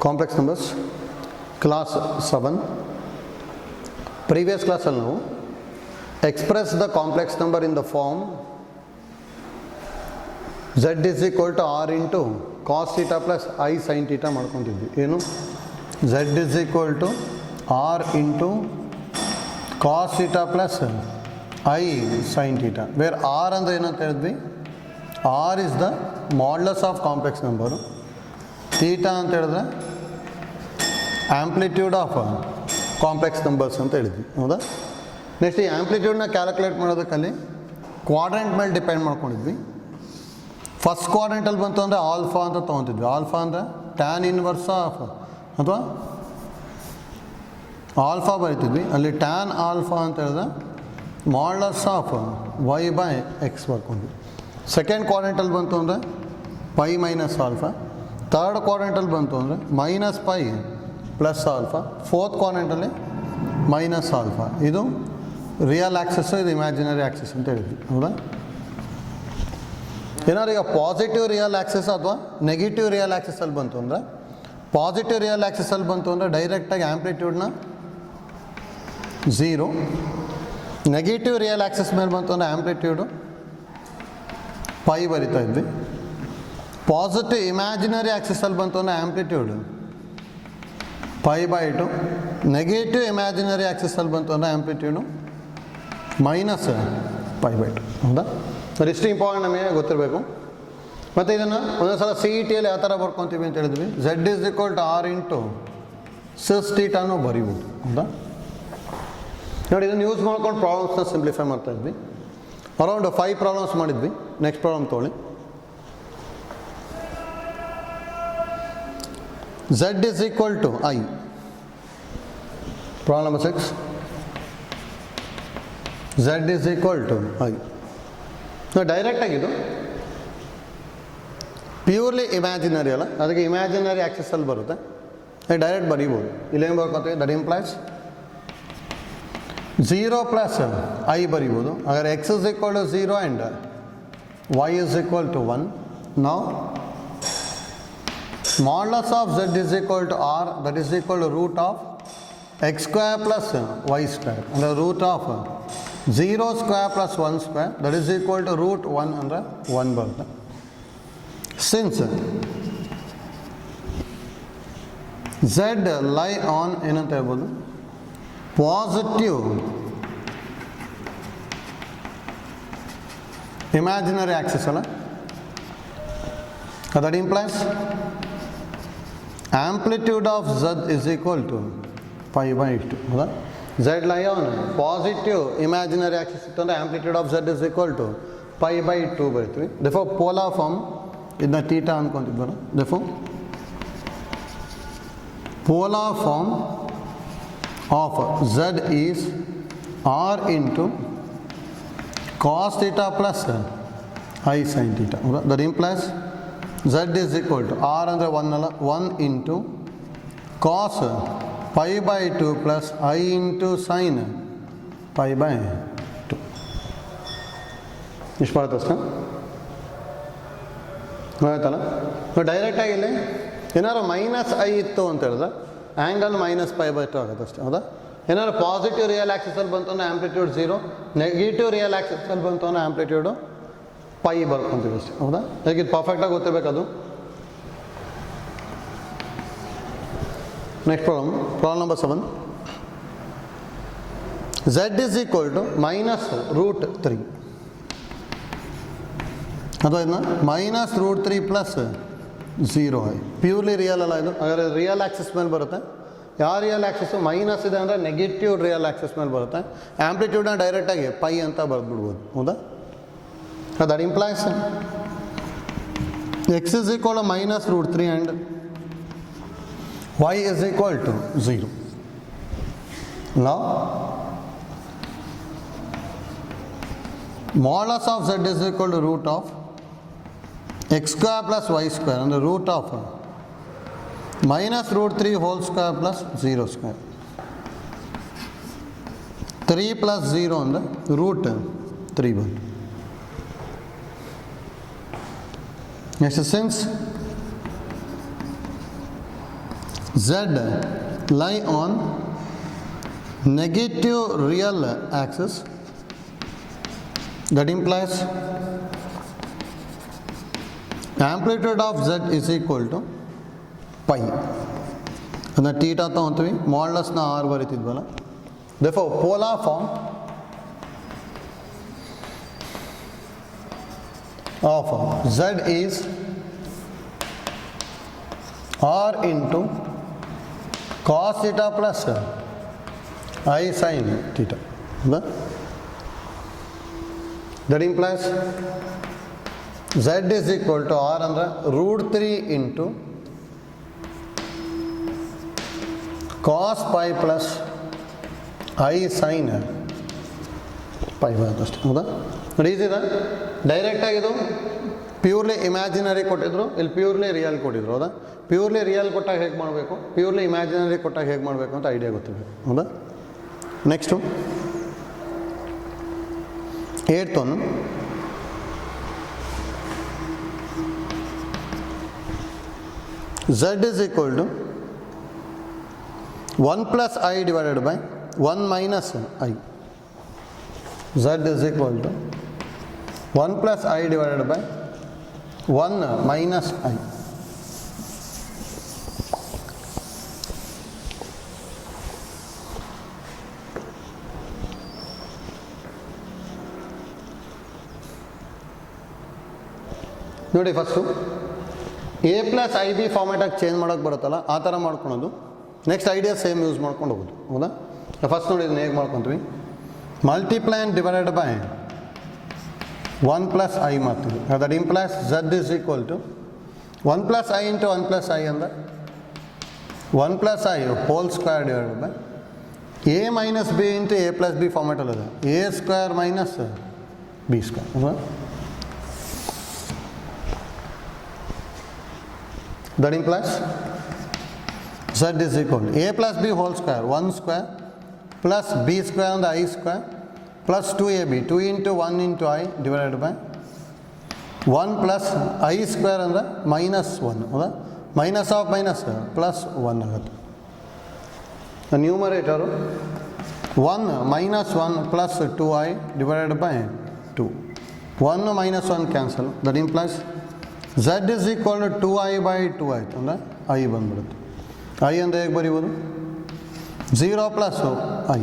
Complex numbers class 7. Previous ಕ್ಲಾಸಲ್ಲಿ ನಾವು express the complex number in the form z is equal to r into cos theta plus I sin theta ಮಾಡ್ಕೊತಿದ್ವಿ. ಏನು z is equal to r into cos theta plus I sin theta, where r ಅಂದರೆ ಏನಂತ ಹೇಳಿದ್ವಿ, r is the modulus of complex number, theta ಅಂತ ಹೇಳಿದ್ರೆ amplitude of complex numbers ಅಂತ ಹೇಳಿದ್ವಿ. ಹೌದಾ? Next ಈ ಆಂಪ್ಲಿಟ್ಯೂಡ್ನ ಕ್ಯಾಲ್ಕುಲೇಟ್ ಮಾಡೋದಕ್ಕಲ್ಲಿ ಕ್ವಾಡ್ರೆಂಟ್ ಮೇಲೆ ಡಿಪೆಂಡ್ ಮಾಡ್ಕೊಂಡಿದ್ವಿ. ಫಸ್ಟ್ ಕ್ವಾಡ್ರೆಂಟಲ್ಲಿ ಬಂತು ಅಂದರೆ ಆಲ್ಫಾ ಅಂತ ತೊಗೊತಿದ್ವಿ. ಆಲ್ಫಾ ಅಂದರೆ ಟ್ಯಾನ್ ಇನ್ವರ್ಸ್ ಆಫ್ ಅಥವಾ ಆಲ್ಫಾ ಬರಿತಿದ್ವಿ. ಅಲ್ಲಿ ಟ್ಯಾನ್ ಆಲ್ಫಾ ಅಂತ ಹೇಳಿದ್ರೆ modulus of y by x ಬರ್ಕೊಂಡ್ವಿ. ಸೆಕೆಂಡ್ ಕ್ವಾಡ್ರೆಂಟಲ್ಲಿ ಬಂತು ಅಂದರೆ ಪೈ ಮೈನಸ್ ಆಲ್ಫಾ. ಥರ್ಡ್ ಕ್ವಾಡ್ರೆಂಟಲ್ಲಿ ಬಂತು ಅಂದರೆ minus pi plus alpha. Fourth ಕ್ವಾಡ್ರೆಂಟಲ್ಲಿ ಮೈನಸ್ ಆಲ್ಫಾ. ಇದು ರಿಯಲ್ ಆಕ್ಸಿಸ್ಸು, ಇದು ಇಮ್ಯಾಜಿನರಿ ಆಕ್ಸಿಸ್ ಅಂತ ಹೇಳಿದ್ವಿ. ಹೌದಾ? ಏನಾದ್ರು ಈಗ ಪಾಸಿಟಿವ್ ರಿಯಲ್ ಆಕ್ಸಿಸ್ ಅಥವಾ ನೆಗೆಟಿವ್ ರಿಯಲ್ ಆಕ್ಸಿಸಲ್ಲಿ ಬಂತು ಅಂದರೆ, ಪಾಸಿಟಿವ್ ರಿಯಲ್ ಆಕ್ಸಿಸಲ್ಲಿ ಬಂತು ಅಂದರೆ ಡೈರೆಕ್ಟಾಗಿ ಆ್ಯಂಪ್ಲಿಟ್ಯೂಡ್ನ 0, ನೆಗೆಟಿವ್ ರಿಯಲ್ ಆಕ್ಸಿಸ್ ಮೇಲೆ ಬಂತು ಅಂದರೆ ಆ್ಯಂಪ್ಲಿಟ್ಯೂಡು ಪೈ ಬರಿತಾ ಇದ್ವಿ. ಪಾಸಿಟಿವ್ ಇಮ್ಯಾಜಿನರಿ ಆಕ್ಸಿಸಲ್ಲಿ ಬಂತು ಅಂದರೆ ಆ್ಯಂಪ್ಲಿಟ್ಯೂಡು ಪೈ ಬೈ 2, ನೆಗೆಟಿವ್ ಇಮ್ಯಾಜಿನರಿ ಆಕ್ಸಿಸಲ್ಲಿ ಬಂತು ಅಂದರೆ ಆ್ಯಂಪ್ಲಿಟ್ಯೂಡು ಮೈನಸ್ ಪೈ ಬೈ 2. ಹೌದಾ? ಇಷ್ಟು ಇಂಪಾರ್ಟೆಂಟ್ ನಮಗೆ ಗೊತ್ತಿರಬೇಕು. ಮತ್ತು ಇದನ್ನು ಒಂದೊಂದು ಸಲ CET-ಯಲ್ಲಿ ಯಾವ ಥರ ಬರ್ಕೊತೀವಿ ಅಂತ ಹೇಳಿದ್ವಿ, z is equal to r into sis thetaನು ಬರೀಬೋದು. ಹೌದಾ? ನೋಡಿ, ಇದನ್ನು ಯೂಸ್ ಮಾಡ್ಕೊಂಡು ಪ್ರಾಬ್ಲಮ್ಸ್ನ ಸಿಂಪ್ಲಿಫೈ ಮಾಡ್ತಾ ಇದ್ವಿ. ಅರೌಂಡ್ 5 ಪ್ರಾಬ್ಲಮ್ಸ್ ಮಾಡಿದ್ವಿ. ನೆಕ್ಸ್ಟ್ ಪ್ರಾಬ್ಲಮ್ ತೊಗೊಳ್ಳಿ. z is equal to I. Problem number 6. z is equal to I. Direct ಆಗಿದ್ದು ಪ್ಯೂರ್ಲಿ ಇಮ್ಯಾಜಿನರಿ ಅಲ್ಲ, ಅದಕ್ಕೆ ಇಮ್ಯಾಜಿನರಿ ಆಕ್ಸಿಸಲ್ಲಿ ಬರುತ್ತೆ. ಡೈರೆಕ್ಟ್ ಬರೀಬೋದು. ಇಲ್ಲೇನು ಬರ್ಕೊತೀವಿ, ದಟ್ ಇಂಪ್ಲೈಸ್ 0 ಪ್ಲಸ್ ಐ ಬರೀಬೋದು. ಅಗರ್ x is equal to 0 and y is equal to 1. ನಾವು modulus of z is equal to r, that is equal to root of x square plus y square, and the root of 0 square plus 1 square, that is equal to root 1 ಅಂದರೆ 1 ಬರುತ್ತೆ. Since z lie on ಏನಂತ ಹೇಳ್ಬೋದು, positive imaginary Axis ಅಲ್ಲ, that implies amplitude of z is equal to pi by 2. ಹೌದಾ? z lie on positive imaginary axis ಇತ್ತು ಅಂದರೆ amplitude of z is equal to pi by 2 ಬರೀತೀವಿ. therefore polar form ಇದನ್ನ theta ಅಂದ್ಕೊಂತಿದ್ವಲ್ಲ, therefore polar form of z is r into cos theta plus I sin theta. ಹೌದಾ? that implies z is equal to r ಅಂದರೆ 1 ಅಲ್ಲ, 1 into cos pi by 2 plus I into sin pi by 2. ಇಷ್ಟು ಬರುತ್ತೆ ಅಷ್ಟೇ. ಆಯ್ತಲ್ಲ? ಡೈರೆಕ್ಟಾಗಿ ಇಲ್ಲಿ ಏನಾದ್ರು ಮೈನಸ್ ಐ ಇತ್ತು ಅಂತ ಹೇಳಿದ್ರೆ ಆ್ಯಂಗಲ್ ಮೈನಸ್ ಪೈ ಬೈ 2 ಆಗುತ್ತೆ ಅಷ್ಟೇ. ಹೌದಾ? ಏನಾದ್ರು ಪಾಸಿಟಿವ್ ರಿಯಲ್ ಆಕ್ಸಿಸಲ್ಲಿ ಬಂತು ಅಂದರೆ ಆ್ಯಂಪ್ಲಿಟ್ಯೂಡ್ 0, ನೆಗೆಟಿವ್ ರಿಯಲ್ ಆಕ್ಸಿಸಲ್ಲಿ ಬಂತು ಅಂದರೆ ಆ್ಯಂಪ್ಲಿಟ್ಯೂಡು ಪೈ ಬರ್ಕೊಂತೀವಿ ಅಷ್ಟೇ. ಹೌದಾ? ಯಾಕೆ ಇದು ಪರ್ಫೆಕ್ಟಾಗಿ ಗೊತ್ತಿರಬೇಕದು. Next problem number 7. z is equal to minus root 3, ಅಥವಾ ಇದನ್ನ minus root 3 plus 0 i. Purely real ಅಲ್ಲ ಇದು. ಹಾಗಾದರೆ ರಿಯಲ್ ಆಕ್ಸಿಸ್ ಮೇಲೆ ಬರುತ್ತೆ. ಯಾವ ರಿಯಲ್ ಆಕ್ಸಿಸು ಮೈನಸ್ ಇದೆ ಅಂದರೆ ನೆಗೆಟಿವ್ ರಿಯಲ್ ಆಕ್ಸಿಸ್ ಮೇಲೆ ಬರುತ್ತೆ. ಆ್ಯಂಪ್ಲಿಟ್ಯೂಡ್ನ ಡೈರೆಕ್ಟಾಗಿ ಪೈ ಅಂತ ಬರೆದ್ಬಿಡ್ಬೋದು. ಹೌದಾ? that implies x is equal to minus root 3 and y is equal to 0. Now modulus of z is equal to root of x square plus y square and the root of minus root 3 whole square plus 0 square. 3 plus 0 and the root 3 ಬಂತು. Next, since z lie on negative real axis. That implies amplitude of z is equal to pi. And theta ತಗೊಂತೀವಿ ಮಾಡ್ಲಸ್ನ r ಬರೀತಿದ್ವಲ್ಲ. Therefore polar form of z is r into cos theta plus I sin theta. That implies z is equal to r under root 3 into cos pi plus I sin pi ಬರುತ್ತಷ್ಟೆ. ಹೌದಾ? Easy ಇದೆ. Direct ಆಗಿದು purely imaginary ಕೊಟ್ಟಿದ್ರು, ಇಲ್ಲಿ purely real ಕೊಟ್ಟಿದ್ರು. ಹೌದಾ? Purely real ಕೊಟ್ಟಾಗ ಹೇಗೆ ಮಾಡಬೇಕು, ಪ್ಯೂರ್ಲಿ ಇಮ್ಯಾಜಿನರಿ ಕೊಟ್ಟಾಗ ಹೇಗೆ ಮಾಡಬೇಕು ಅಂತ ಐಡಿಯಾ ಗೊತ್ತಿರಬೇಕು. ಹೌದಾ? Next 8th one, z is equal to 1 plus I divided by 1 minus I. Z is equal to 1 plus I divided by 1 minus I. ನೋಡಿ first a plus i b ಫಾರ್ಮ್ಯಾಟಾಗಿ change ಮಾಡೋಕ್ಕೆ ಬರುತ್ತಲ್ಲ ಆ ಥರ ಮಾಡ್ಕೊಳೋದು. ನೆಕ್ಸ್ಟ್ ಐಡಿಯಾ ಸೇಮ್ ಯೂಸ್ ಮಾಡ್ಕೊಂಡು ಹೋಗೋದು. ಹೌದಾ? ಫಸ್ಟ್ ನೋಡಿ ಇದನ್ನ ಹೇಗೆ ಮಾಡ್ಕೊತೀವಿ, multiply and divided by 1 plus I ಮಾಡ್ತೀವಿ. That implies z is equal to 1 plus I into 1 plus I ಅಂದರೆ 1 plus I whole square divided by a minus b into a plus b ಫಾರ್ಮ್ಯಾಟಲ್ಲಿದೆ a square minus b square. ಹೌದಾ? That implies z is equal to a plus b whole square 1 square plus b square and I square plus 2ab 2 into 1 into I divided by 1 plus I square and minus 1. ಹೌದಾ? Minus of minus plus 1 ಆಗುತ್ತೆ. ನ್ಯೂಮರೇಟರು 1 minus 1 plus 2I divided by 2. 1 minus 1 cancel. That implies z is equal to 2I by 2 ಆಯಿತು ಅಂದರೆ I ಬಂದ್ಬಿಡುತ್ತೆ. I ಅಂದರೆ ಹೇಗೆ ಬರೀಬೋದು, 0 plus I.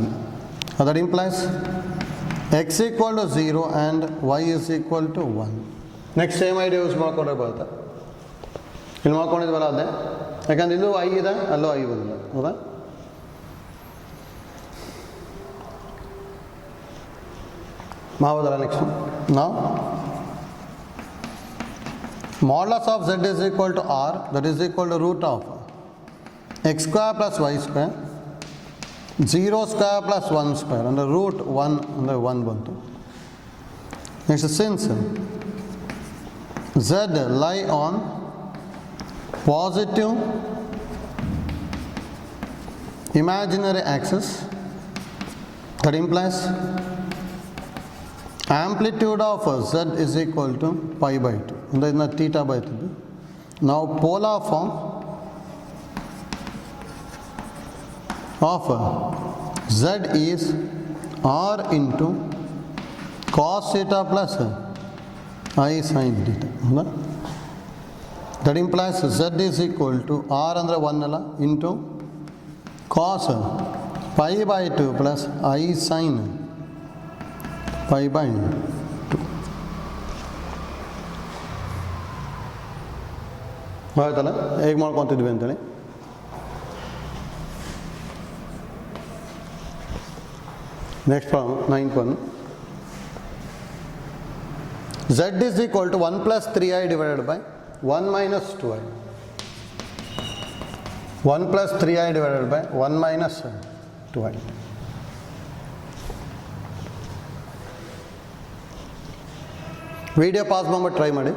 That implies x equal to 0 and y is equal to 1. Next same idea use ಮಾಡ್ಕೊಂಡ್ರೆ ಬರುತ್ತೆ. ಇಲ್ಲಿ ಮಾಡ್ಕೊಂಡಿದ್ವಲ್ಲ ಅದೇ, ಯಾಕಂದ್ರೆ ಇಲ್ಲೂ I ಇದೆ ಅಲ್ಲೂ I ಬಂದಿಲ್ಲ. ಹೌದಾ? ಮಾಡ್ಬೋದಲ್ಲ ನೆಕ್ಸ್ಟ್ ನಾವು modulus of z is equal to r, that is equal to root of x square plus y square 0 square plus 1 square under root 1 under 1 ಬಂತು. Next, since z lie on positive imaginary axis, that implies amplitude of z is equal to pi by 2 ಅಂದರೆ ಇದನ್ನ theta by 2. Now polar form of z is r into cos theta plus I sin theta. That implies z is equal to r ಅಂದರೆ 1 ಅಲ್ಲ into cos pi by 2 plus I sin pi by 2. ಆಯ್ತಲ್ಲ ಹೇಗೆ ಮಾಡ್ಕೊತಿದ್ವಿ ಅಂತೇಳಿ. Next problem 9th one. Z is equal to 1 plus 3i divided by 1 minus 2i. 1 plus 3i divided by 1 minus 2i. Video pause ಮಾಡ್ಬಿಟ್ಟು try ಮಾಡಿ.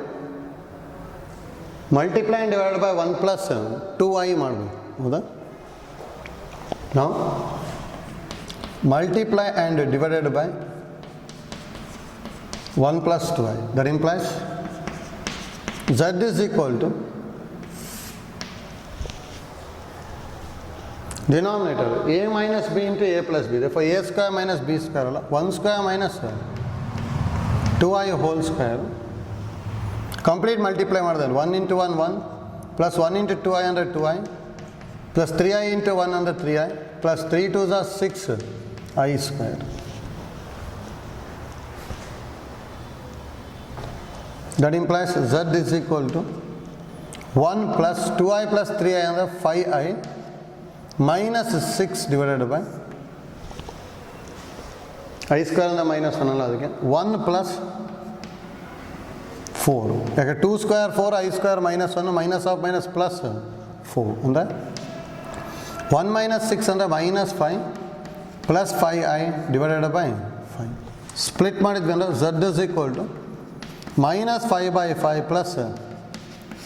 Multiply and divided by 1 plus 2i ಮಾಡಬೇಕು. ಹೌದಾ? ನಾವು multiply and divided by 1 plus 2i. That implies z is equal to Denominator a minus b into a plus b. Therefore, a square minus b square ಅಲ್ಲ 1 square minus 2i whole square. Complete multiply ಮಾಡಿದ್ರೆ 1 into 1 1 plus 1 into 2i under 2i plus 3i into 1 under 3i plus 3 2s are 6 i square. That implies z is equal to 1 plus 2i plus 3i under 5i minus 6 divided by I square and the minus 1 ಅಲ್ಲ ಅದಕ್ಕೆ 1 plus 4 ಯಾಕೆ 2 square 4 I square minus 1 minus of minus plus 4 ಅಂದರೆ 1 minus 6 ಅಂದರೆ minus 5 plus 5i divided by 5 split ಮಾಡಿದ್ವಿ ಅಂದರೆ z is equal to minus 5 by 5 plus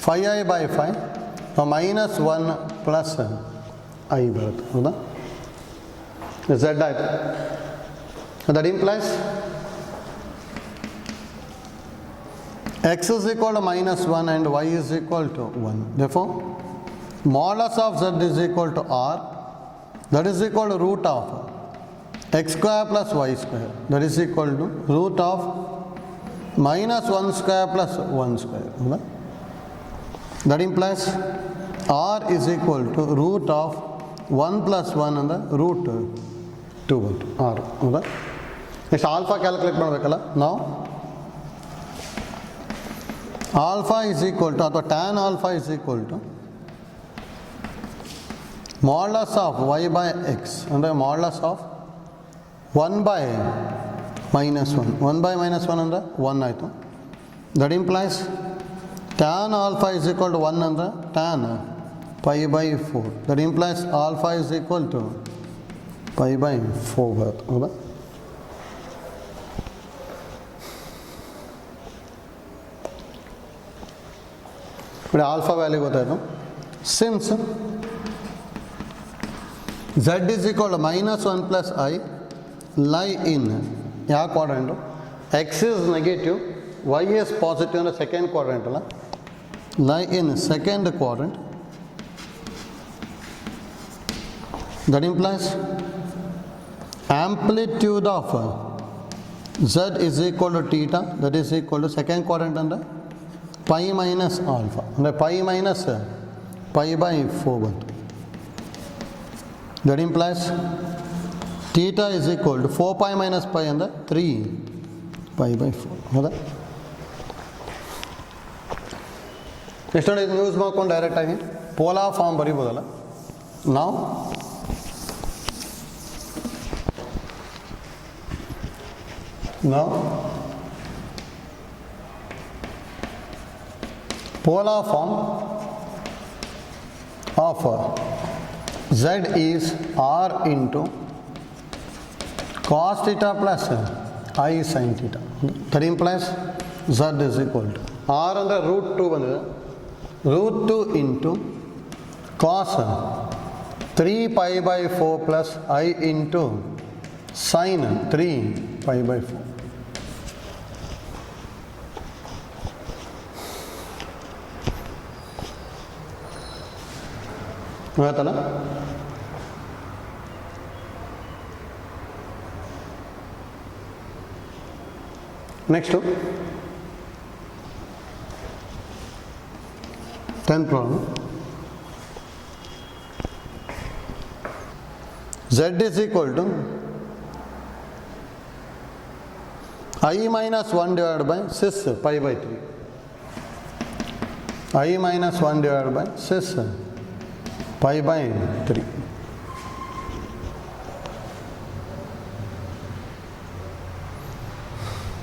5i by 5 minus 1 plus I ಬರುತ್ತೆ ಹೌದಾ z ಆಯಿತು. That implies x is equal to minus 1 and y is equal to 1. Therefore, modulus of z is equal to r, that is equal to root of x square plus y square, that is equal to root of minus 1 square plus 1 square. That implies r is equal to root of 1 plus 1 and the root 2 ಬಂತು r. ಹೌದಾ next alpha calculate ಮಾಡಬೇಕಲ್ಲ ನಾವು alpha is equal to ಅಥವಾ tan alpha is equal to modulus of y by x ಅಂದರೆ modulus of 1 by minus 1 1 by minus 1 ಅಂದರೆ 1 ಆಯಿತು. That implies tan alpha is equal to 1 ಅಂದರೆ tan pi by 4. That implies alpha is equal to pi by 4 ಬರುತ್ತೆ ಹೌದಾ. ನೋಡಿ alpha value ಗೊತ್ತಾಯಿತು. Since z is equal to minus 1 plus I lie in ಯಾವ quadrant x is negative y is positive ಅಂದರೆ second quadrant ಅಲ್ಲ lie in second quadrant. That implies amplitude of z is equal to theta, that is equal to second quadrant under pi minus alpha ಅಂದರೆ pi minus pi by 4 ಬಂತು. That implies theta is equal to 4 pi minus pi ಅಂದರೆ 3 pi by 4 ಹೌದಾ. Next ನೋಡಿ ಇದನ್ನು use ಮಾಡ್ಕೊಂಡು ಡೈರೆಕ್ಟಾಗಿ polar form ಬರಿಬೋದಲ್ಲ ನಾವು. Now, polar form of z is r into cos theta plus I sin theta. That implies z is equal to r ಅಂದರೆ root 2 ಬಂದಿದೆ root 2 into cos 3 pi by 4 plus I into sin 3 pi by 4. ಆಯ್ತಲ್ಲ. Next 10th problem. z is equal to I minus 1 divided by 6 pi by 3. I minus 1 divided by 6 pi by 3.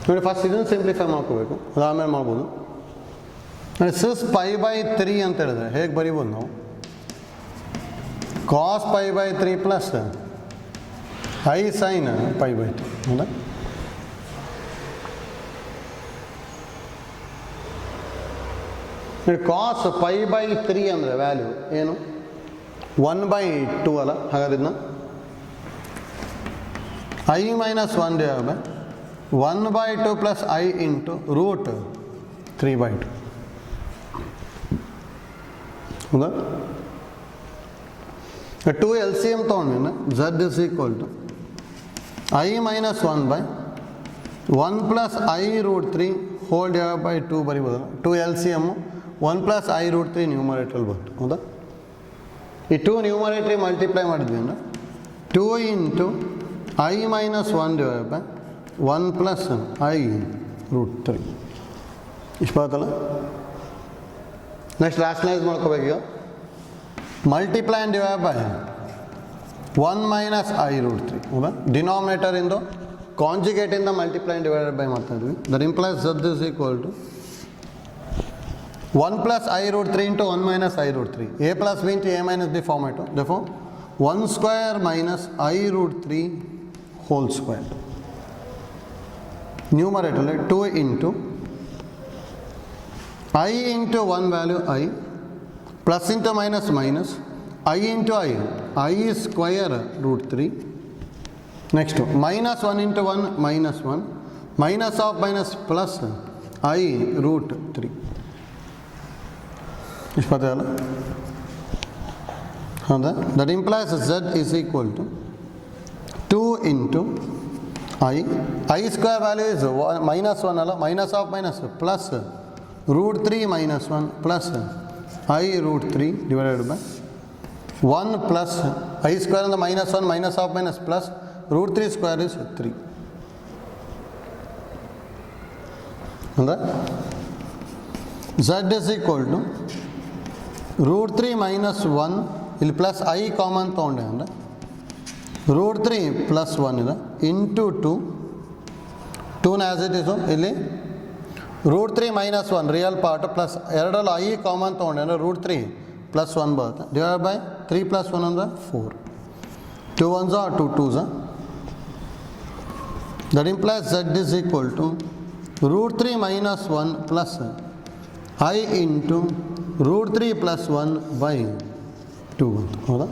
ನೋಡಿ first ಇದನ್ನು simplify ಮಾಡ್ಕೋಬೇಕು, ಅದಾದಮೇಲೆ ಮಾಡ್ಬೋದು. ನೋಡಿ 6 pi by 3 ಅಂತ ಹೇಳಿದ್ರೆ ಹೇಗೆ ಬರೀಬೋದು ನಾವು cos pi by 3 plus I sin pi by 3 ಹೌದಾ. ಕಾಸ್ ಪೈ ಬೈ 3 ಅಂದರೆ ವ್ಯಾಲ್ಯೂ ಏನು 1/2 ಅಲ್ಲ. ಹಾಗಾದ್ರೆ ಇದನ್ನ I minus 1 divided by 1/2 plus I into root 3/2 ಹೌದಾ. 2 LCM ತೊಗೊಂಡು z is equal to I minus 1 by 1 plus I root 3 whole divided by 2 ಬರಿಬೋದಲ್ಲ. 2 LCM 1 plus I root 3 numerator ಬಂತು, ಹೌದಾ? ಈ 2 ನ್ಯೂಮರೇಟರ್ ಮಲ್ಟಿಪ್ಲೈ ಮಾಡಿದ್ವಿ ಅಂದ್ರೆ 2 into I minus 1 divided by 1 plus I root 3 ಇಷ್ಟು ಬರುತ್ತಲ್ಲ. Next rationalise ಮಾಡ್ಕೋಬೇಕೀಗ. Multiply and divide by 1 minus I root 3, ಹೌದಾ? ಡಿನಾಮಿನೇಟರಿಂದ ಕಾಂಜುಗೇಟಿಂದ ಮಲ್ಟಿಪ್ಲೈ ಆ್ಯಂಡ್ ಡಿವೈಡೆಡ್ ಬೈ ಮಾಡ್ತಾ ಇದ್ವಿ. That implies z is equal to 1 plus I root 3 into 1 minus I root 3. A plus B into A minus B format. Therefore, 1 square minus I root 3 whole square. Numerator 2 into I into 1 value I plus into minus minus I into I square root 3. Next minus 1 into 1 minus 1 minus of minus plus I root 3. ಇಷ್ಟು ಬರ್ತದಲ್ಲ, ಹೌದಾ? That implies z is equal to 2 into I square value is minus 1 ಅಲ್ಲ, minus of minus plus root 3 minus 1 plus I root 3 divided by 1 plus I square and the minus 1 minus of minus plus root 3 square is 3. ಹೌದಾ? z is equal to root 3 minus 1 ಇಲ್ಲಿ plus I common ತೊಗೊಂಡೆ ಅಂದರೆ root 3 plus 1 ಇದೆ into 2 as it ಇಸು ಇಲ್ಲಿ root 3 minus 1 real part plus ಎರಡರಲ್ಲಿ I common ತೊಗೊಂಡೆ ಅಂದರೆ root 3 plus 1 ಬರುತ್ತೆ ಡಿವೈಡ್ ಬೈ 3 ಪ್ಲಸ್ 1 ಅಂದರೆ 4. 2 1s are 2 2s. That implies z is equal to root 3 minus 1 plus I into root 3 plus 1 by 2 ಅಂತ, ಹೌದಾ?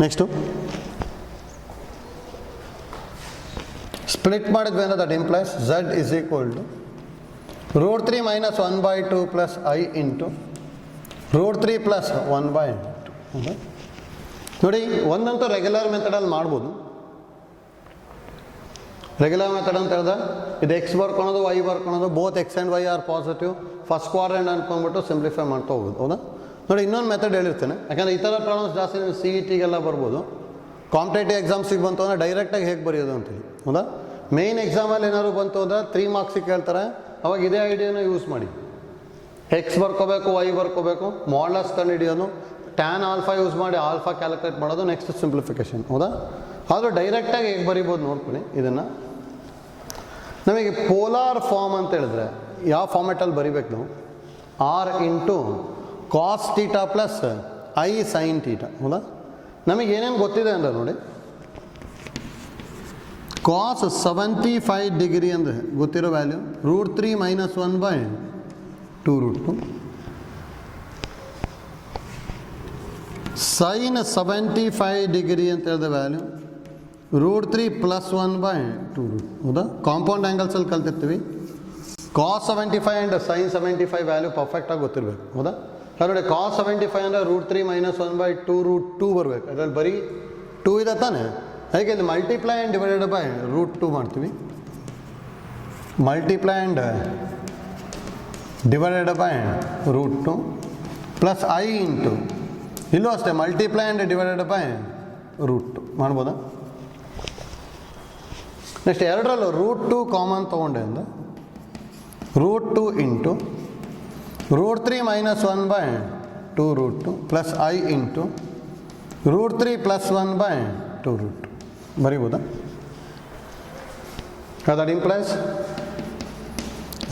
Next split ಮಾಡಿದ್ವಿ ಅಂದರೆ that implies z is equal to root 3 minus 1 by 2 plus I into root 3 plus 1 by 2. ನೋಡಿ, ಒಂದಂತೂ regular ಮೆಥಡಲ್ಲಿ ಮಾಡ್ಬೋದು. Regular method ಅಂತ ಹೇಳಿದ್ರೆ ಇದು ಎಕ್ಸ್ ಬರ್ಕೊಳೋದು ವೈ ಬರ್ಕೊಳೋದು both x and y are positive first quadrant ಅನ್ಕೊಂಡ್ಬಿಟ್ಟು ಸಿಂಪ್ಲಿಫೈ ಮಾಡ್ತಾ ಹೋಗೋದು, ಹೌದಾ? ನೋಡಿ, ಇನ್ನೊಂದು ಮೆಥಡ್ ಹೇಳಿರ್ತೇನೆ, ಯಾಕಂದರೆ ಈ ಥರ ಪ್ರಾಬ್ಲಮ್ಸ್ ಜಾಸ್ತಿ ನೀವು CETಗೆಲ್ಲ ಬರ್ಬೋದು. ಕಾಂಪಿಟೇಟಿವ್ ಎಕ್ಸಾಮ್ಸಿಗೆ ಬಂತು ಅಂದರೆ ಡೈರೆಕ್ಟಾಗಿ ಹೇಗೆ ಬರೆಯೋದು ಅಂತೇಳಿ, ಹೌದಾ? ಮೇಯ್ನ್ ಎಕ್ಸಾಮಲ್ಲಿ ಏನಾದ್ರು ಬಂತು ಅಂದರೆ 3 ಮಾರ್ಕ್ಸಿಗೆ ಕೇಳ್ತಾರೆ, ಅವಾಗ ಇದೇ ಐಡಿಯಾನ ಯೂಸ್ ಮಾಡಿ. ಎಕ್ಸ್ ಬರ್ಕೋಬೇಕು, ವೈ ಬರ್ಕೋಬೇಕು, ಮಾಡ್ಲಸ್ ಕಂಡು ಹಿಡಿಯೋದು, ಟ್ಯಾನ್ ಆಲ್ಫಾ ಯೂಸ್ ಮಾಡಿ ಆಲ್ಫಾ ಕ್ಯಾಲ್ಕುಲೇಟ್ ಮಾಡೋದು, ನೆಕ್ಸ್ಟ್ ಸಿಂಪ್ಲಿಫಿಕೇಶನ್, ಹೌದಾ? ಆದರೂ ಡೈರೆಕ್ಟಾಗಿ ಹೇಗೆ ಬರಿಬೋದು ನೋಡ್ಕೊಳ್ಳಿ. ಇದನ್ನು ನಮಗೆ ಪೋಲಾರ್ ಫಾರ್ಮ್ ಅಂತ ಹೇಳಿದ್ರೆ ಯಾವ ಫಾರ್ಮೆಟಲ್ಲಿ ಬರಿಬೇಕು ನಾವು? R into cos theta plus i sin theta, ಹೌದಾ? ನಮಗೆ ಏನೇನು ಗೊತ್ತಿದೆ ಅಂದರೆ ನೋಡಿ, ಕಾಸ್ 75 ಡಿಗ್ರಿ ಅಂದರೆ ಗೊತ್ತಿರೋ value root 3 minus 1 by 2 root 2. Sine 75 degree ಅಂತ ಹೇಳಿದ value root 3 plus 1 by 2 root, ಹೌದಾ? ಕಾಂಪೌಂಡ್ ಆ್ಯಂಗಲ್ಸಲ್ಲಿ ಕಲ್ತಿರ್ತೀವಿ. ಕಾಸ್ 75 ಆ್ಯಂಡ್ ಸೈನ್ 75 ವ್ಯಾಲ್ಯೂ ಪರ್ಫೆಕ್ಟಾಗಿ ಗೊತ್ತಿರಬೇಕು, ಹೌದಾ? ನೋಡಿ, ಕಾಸ್ 75 ಅಂದರೆ root 3 minus 1 by 2 root 2 ಬರಬೇಕು. ಅದರಲ್ಲಿ ಬರೀ 2 ಇದೆ ತಾನೆ, ಹೇಗೆ ಇಲ್ಲಿ multiply and divided by root 2 ಮಾಡ್ತೀವಿ. Multiply and divided by root 2 plus i into ಇಲ್ಲೂ ಅಷ್ಟೇ multiply and divided by root 2 ಮಾಡ್ಬೋದಾ? ನೆಕ್ಸ್ಟ್ ಎರಡರಲ್ಲೂ ರೂಟ್ 2 ಕಾಮನ್ ತೊಗೊಂಡೆ ಅಂದರೆ root 2 into root 3 minus 1 by 2 root 2 plus i into root 3 plus 1 by 2 root 2 ಬರಿಬೋದಾ? That implies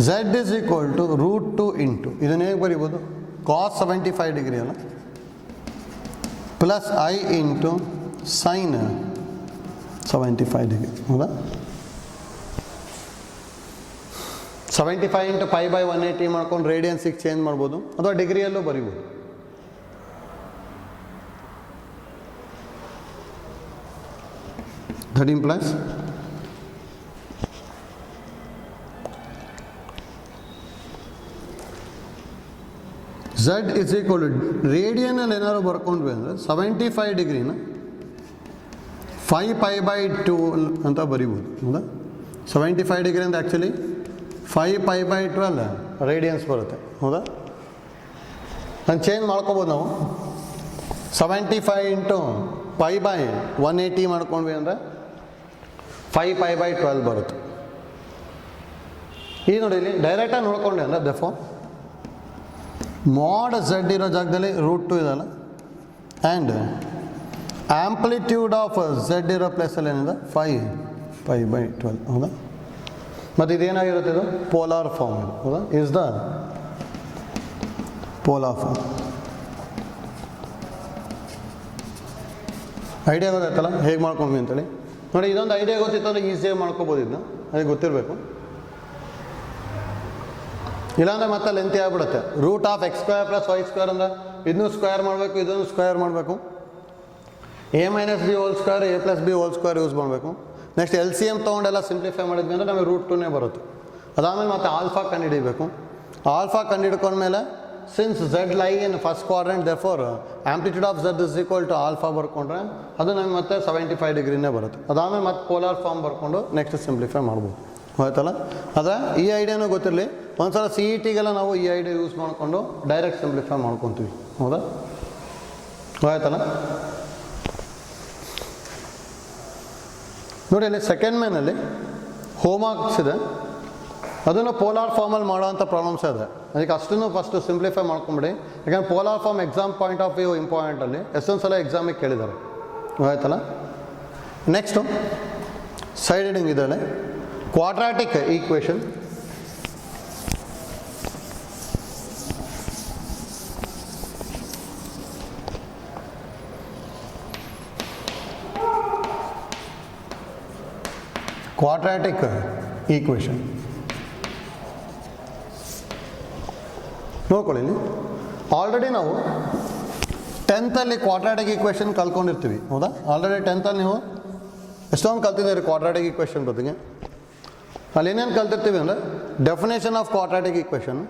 z is equal to root 2 into ಇದನ್ನು ಹೇಗೆ ಬರಿಬೋದು? ಕಾಸ್ 75 ಡಿಗ್ರಿ ಅಲ್ಲ, plus i into sine 75 degree, ಹೌದಾ? 75 ಇಂಟು ಪೈ ಬೈ 180 ಮಾಡ್ಕೊಂಡು ರೇಡಿಯನ್ಸಿಗೆ change ಮಾಡ್ಬೋದು, ಅಥವಾ ಡಿಗ್ರಿಯಲ್ಲೂ ಬರಿಬೋದು. That implies Z is equal to ರೇಡಿಯನಲ್ಲಿ ಏನಾದ್ರು ಬರ್ಕೊಂಡ್ವಿ ಅಂದರೆ 75 ಡಿಗ್ರಿನ 5π/2 ಅಂತ ಬರಿಬೋದು ಹೌದಾ. 75 ಡಿಗ್ರಿ ಅಂತ ಆ್ಯಕ್ಚುಲಿ 5π/12 ರೇಡಿಯನ್ಸ್ ಬರುತ್ತೆ ಹೌದಾ. ನಾನು ಚೇಂಜ್ ಮಾಡ್ಕೋಬೋದು ನಾವು 75 ಇಂಟು π/180 ಮಾಡ್ಕೊಂಡ್ವಿ ಅಂದರೆ 5π/12 ಬರುತ್ತೆ. ಈಗ ನೋಡಿ ಇಲ್ಲಿ ಡೈರೆಕ್ಟಾಗಿ ನೋಡ್ಕೊಂಡ್ವಿ ಅಂದರೆ ದೆಫೋ mod z ಇರೋ ಜಾಗದಲ್ಲಿ √2 ಇದಲ್ಲ ಆ್ಯಂಡ್ ಆಂಪ್ಲಿಟ್ಯೂಡ್ ಆಫ್ z ಇರೋ ಪ್ಲೇಸಲ್ಲಿ ಏನಿದೆ 5π/12 ಹೌದಾ. ಮತ್ತು ಇದೇನಾಗಿರುತ್ತೆ ಇದು ಪೋಲಾರ್ ಫಾರ್ಮ್ ಇದು ಹೌದಾ. Is the polar form. Idea ಗೊತ್ತಾಯ್ತಲ್ಲ ಹೇಗೆ ಮಾಡ್ಕೊಂಡ್ವಿ ಅಂತೇಳಿ. ನೋಡಿ ಇದೊಂದು ಐಡಿಯಾ ಗೊತ್ತಿತ್ತು ಅಂದರೆ ಈಸಿಯಾಗಿ ಮಾಡ್ಕೋಬೋದು. ಇದನ್ನ ಅದಕ್ಕೆ ಗೊತ್ತಿರಬೇಕು. ಇಲ್ಲಾಂದರೆ ಮತ್ತೆ ಲೆಂತಿ ಆಗಿಬಿಡುತ್ತೆ. √(x²+ y² ಅಂದರೆ ಇದನ್ನು ಸ್ಕ್ವೇರ್ ಮಾಡಬೇಕು, ಇದನ್ನು ಸ್ಕ್ವೇರ್ ಮಾಡಬೇಕು. a - b² a+b² ಯೂಸ್ ಮಾಡಬೇಕು. ನೆಕ್ಸ್ಟ್ LCM ತೊಗೊಂಡೆಲ್ಲ ಸಿಂಪ್ಲಿಫೈ ಮಾಡಿದ್ವಿ ಅಂದರೆ ನಮಗೆ √2 ಬರುತ್ತೆ. ಅದಾದಮೇಲೆ ಮತ್ತೆ ಆಲ್ಫಾ ಕಂಡುಹಿಡಿಬೇಕು. Alpha ಕಂಡುಹಿಡ್ಕೊಂಡ್ಮೇಲೆ since z lie in first quadrant therefore amplitude of z is equal to alpha ಬರ್ಕೊಂಡ್ರೆ ಅದು ನಮಗೆ ಮತ್ತೆ 75 ಡಿಗ್ರಿನೇ ಬರುತ್ತೆ. ಅದಾದಮೇಲೆ ಮತ್ತೆ ಪೋಲಾರ್ ಫಾರ್ಮ್ ಬರ್ಕೊಂಡು ನೆಕ್ಸ್ಟ್ ಸಿಂಪ್ಲಿಫೈ ಮಾಡ್ಬೋದು ಆಯ್ತಲ್ಲ. ಆದರೆ ಈ ಐಡಿಯಾನೂ ಗೊತ್ತಿರಲಿ. ಒಂದ್ಸಲ CETಗೆಲ್ಲ ನಾವು ಈ ಐಡಿಯಾ ಯೂಸ್ ಮಾಡಿಕೊಂಡು ಡೈರೆಕ್ಟ್ ಸಿಂಪ್ಲಿಫೈ ಮಾಡ್ಕೊತೀವಿ ಹೌದಾ. ಆಯ್ತಲ್ಲ. ನೋಡಿ ಅಲ್ಲಿ ಸೆಕೆಂಡ್ ಮೇನಲ್ಲಿ ಹೋಮ್ವರ್ಕ್ಸ್ ಇದೆ, ಅದನ್ನು ಪೋಲಾರ್ ಫಾರ್ಮಲ್ಲಿ ಮಾಡೋವಂಥ ಪ್ರಾಬ್ಲಮ್ಸ್ ಇದೆ. ಅದಕ್ಕೆ ಅಷ್ಟನ್ನು ಫಸ್ಟು ಸಿಂಪ್ಲಿಫೈ ಮಾಡ್ಕೊಂಬಿಡಿ. ಯಾಕಂದರೆ polar form exam point of view ಇಂಪಾರ್ಟೆಂಟಲ್ಲಿ ಎಷ್ಟೊಂದು ಸಲ ಎಕ್ಸಾಮಿಗೆ ಕೇಳಿದ್ದಾರೆ ಆಯ್ತಲ್ಲ. ನೆಕ್ಸ್ಟು ಸೈಡ್ ಹೆಡಿಂಗ್ ಇದೆ ಕ್ವಾಡ್ರಾಟಿಕ್ ಈಕ್ವೇಷನ್. ಕ್ವಾಡ್ರಾಟಿಕ್ ಈಕ್ವೇಷನ್ ನೋಡ್ಕೊಳ್ಳಿ. ಆಲ್ರೆಡಿ ನಾವು 10th ಕ್ವಾಡ್ರಾಟಿಕ್ ಈಕ್ವೇಷನ್ ಕಲ್ತ್ಕೊಂಡಿರ್ತೀವಿ ಹೌದಾ. ಆಲ್ರೆಡಿ 10th ನೀವು ಎಷ್ಟೊಂದು ಕಲ್ತಿದ್ದೀರಿ ಕ್ವಾಡ್ರಾಟಿಕ್ ಈಕ್ವೇಷನ್ ಬದಲಿಗೆ. ಅಲ್ಲಿ ಏನೇನು ಕಲ್ತಿರ್ತೀವಿ ಅಂದರೆ definition of quadratic equation,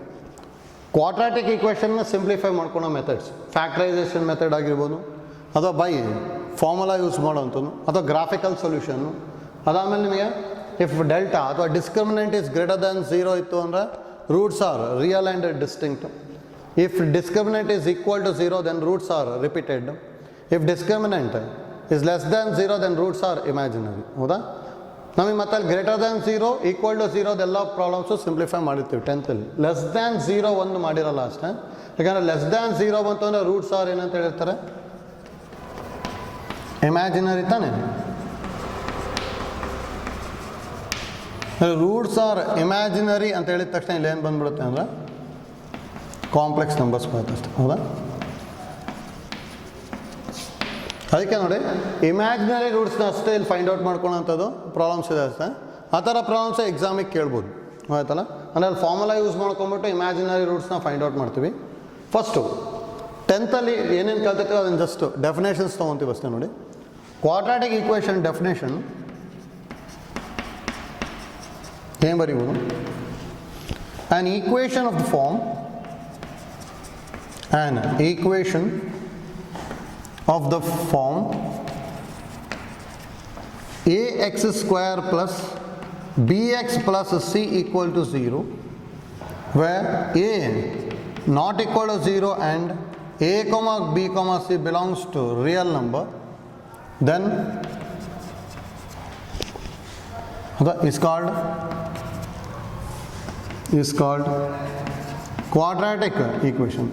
quadratic ಈಕ್ವೇಷನ್ನ ಸಿಂಪ್ಲಿಫೈ ಮಾಡ್ಕೊಳ್ಳೋ ಮೆಥಡ್ಸ್, ಫ್ಯಾಕ್ಟರೈಸೇಷನ್ ಮೆಥಡ್ ಆಗಿರ್ಬೋದು ಅಥವಾ ಬೈ ಫಾರ್ಮುಲಾ ಯೂಸ್ ಮಾಡೋವಂಥದ್ದು ಅಥವಾ ಗ್ರಾಫಿಕಲ್ ಸೊಲ್ಯೂಷನ್ನು. ಅದಾದಮೇಲೆ ನಿಮಗೆ ಇಫ್ ಡೆಲ್ಟಾ ಅಥವಾ ಡಿಸ್ಕ್ರಿಮಿನೆಂಟ್ ಇಸ್ ಗ್ರೇಟರ್ ದ್ಯಾನ್ 0 ಇತ್ತು ಅಂದರೆ roots are real and distinct. If discriminant is equal to 0 then roots are repeated. If discriminant is less than 0 then roots are imaginary ಹೌದಾ. ನಮಗೆ ಮತ್ತೆ ಅಲ್ಲಿ ಗ್ರೇಟರ್ ದ್ಯಾನ್ 0 ಈಕ್ವಲ್ ಟು 0 ಎಲ್ಲ problems simplify ಮಾಡಿರ್ತೀವಿ 10th. Less than 0 ಒಂದು ಮಾಡಿರಲ್ಲ ಅಷ್ಟೇ. ಯಾಕಂದರೆ ಲೆಸ್ ದ್ಯಾನ್ 0 ಬಂತು ಅಂದರೆ ರೂಟ್ಸ್ ಆರ್ ಏನಂತ ಹೇಳಿರ್ತಾರೆ ಇಮ್ಯಾಜಿನರಿ ತಾನೆ. ರೂಟ್ಸ್ ಆರ್ ಇಮ್ಯಾಜಿನರಿ ಅಂತ ಹೇಳಿದ ತಕ್ಷಣ ಇಲ್ಲಿ ಏನು ಬಂದ್ಬಿಡುತ್ತೆ ಅಂದರೆ ಕಾಂಪ್ಲೆಕ್ಸ್ ನಂಬರ್ಸ್ ಬರುತ್ತೆ ಅಷ್ಟೇ ಹೌದಾ. ಅದಕ್ಕೆ ನೋಡಿ ಇಮ್ಯಾಜಿನರಿ ರೂಟ್ಸ್ನ ಅಷ್ಟೇ ಇಲ್ಲಿ ಫೈಂಡ್ ಔಟ್ ಮಾಡ್ಕೊಳ್ಳೋಂಥದ್ದು ಪ್ರಾಬ್ಲಮ್ಸ್ ಇದೆ ಅಷ್ಟೇ. ಆ ಥರ ಪ್ರಾಬ್ಲಮ್ಸೇ ಎಕ್ಸಾಮಿಗೆ ಕೇಳ್ಬೋದು ಆಯ್ತಲ್ಲ. ಅಂದರೆ ಅಲ್ಲಿ ಫಾರ್ಮುಲಾ ಯೂಸ್ ಮಾಡ್ಕೊಂಬಿಟ್ಟು ಇಮ್ಯಾಜಿನರಿ ರೂಟ್ಸ್ನ ಫೈಂಡ್ ಔಟ್ ಮಾಡ್ತೀವಿ. ಫಸ್ಟು 10th ಏನೇನು ಕಲ್ತಿರ್ತೀವಿ ಅದನ್ನು ಜಸ್ಟ್ ಡೆಫಿನೇಷನ್ಸ್ ತೊಗೊತೀವಿ ಅಷ್ಟೇ. ನೋಡಿ ಕ್ವಾಡ್ರಾಟಿಕ್ ಈಕ್ವೇಷನ್ ಡೆಫಿನೇಷನ್ ಏನು ಬರೀಬೋದು. An equation of the form, an equation of the form ax² plus bx plus c equal to 0, where a not equal to 0 and a comma b comma c belongs to real number, then that is called quadratic equation.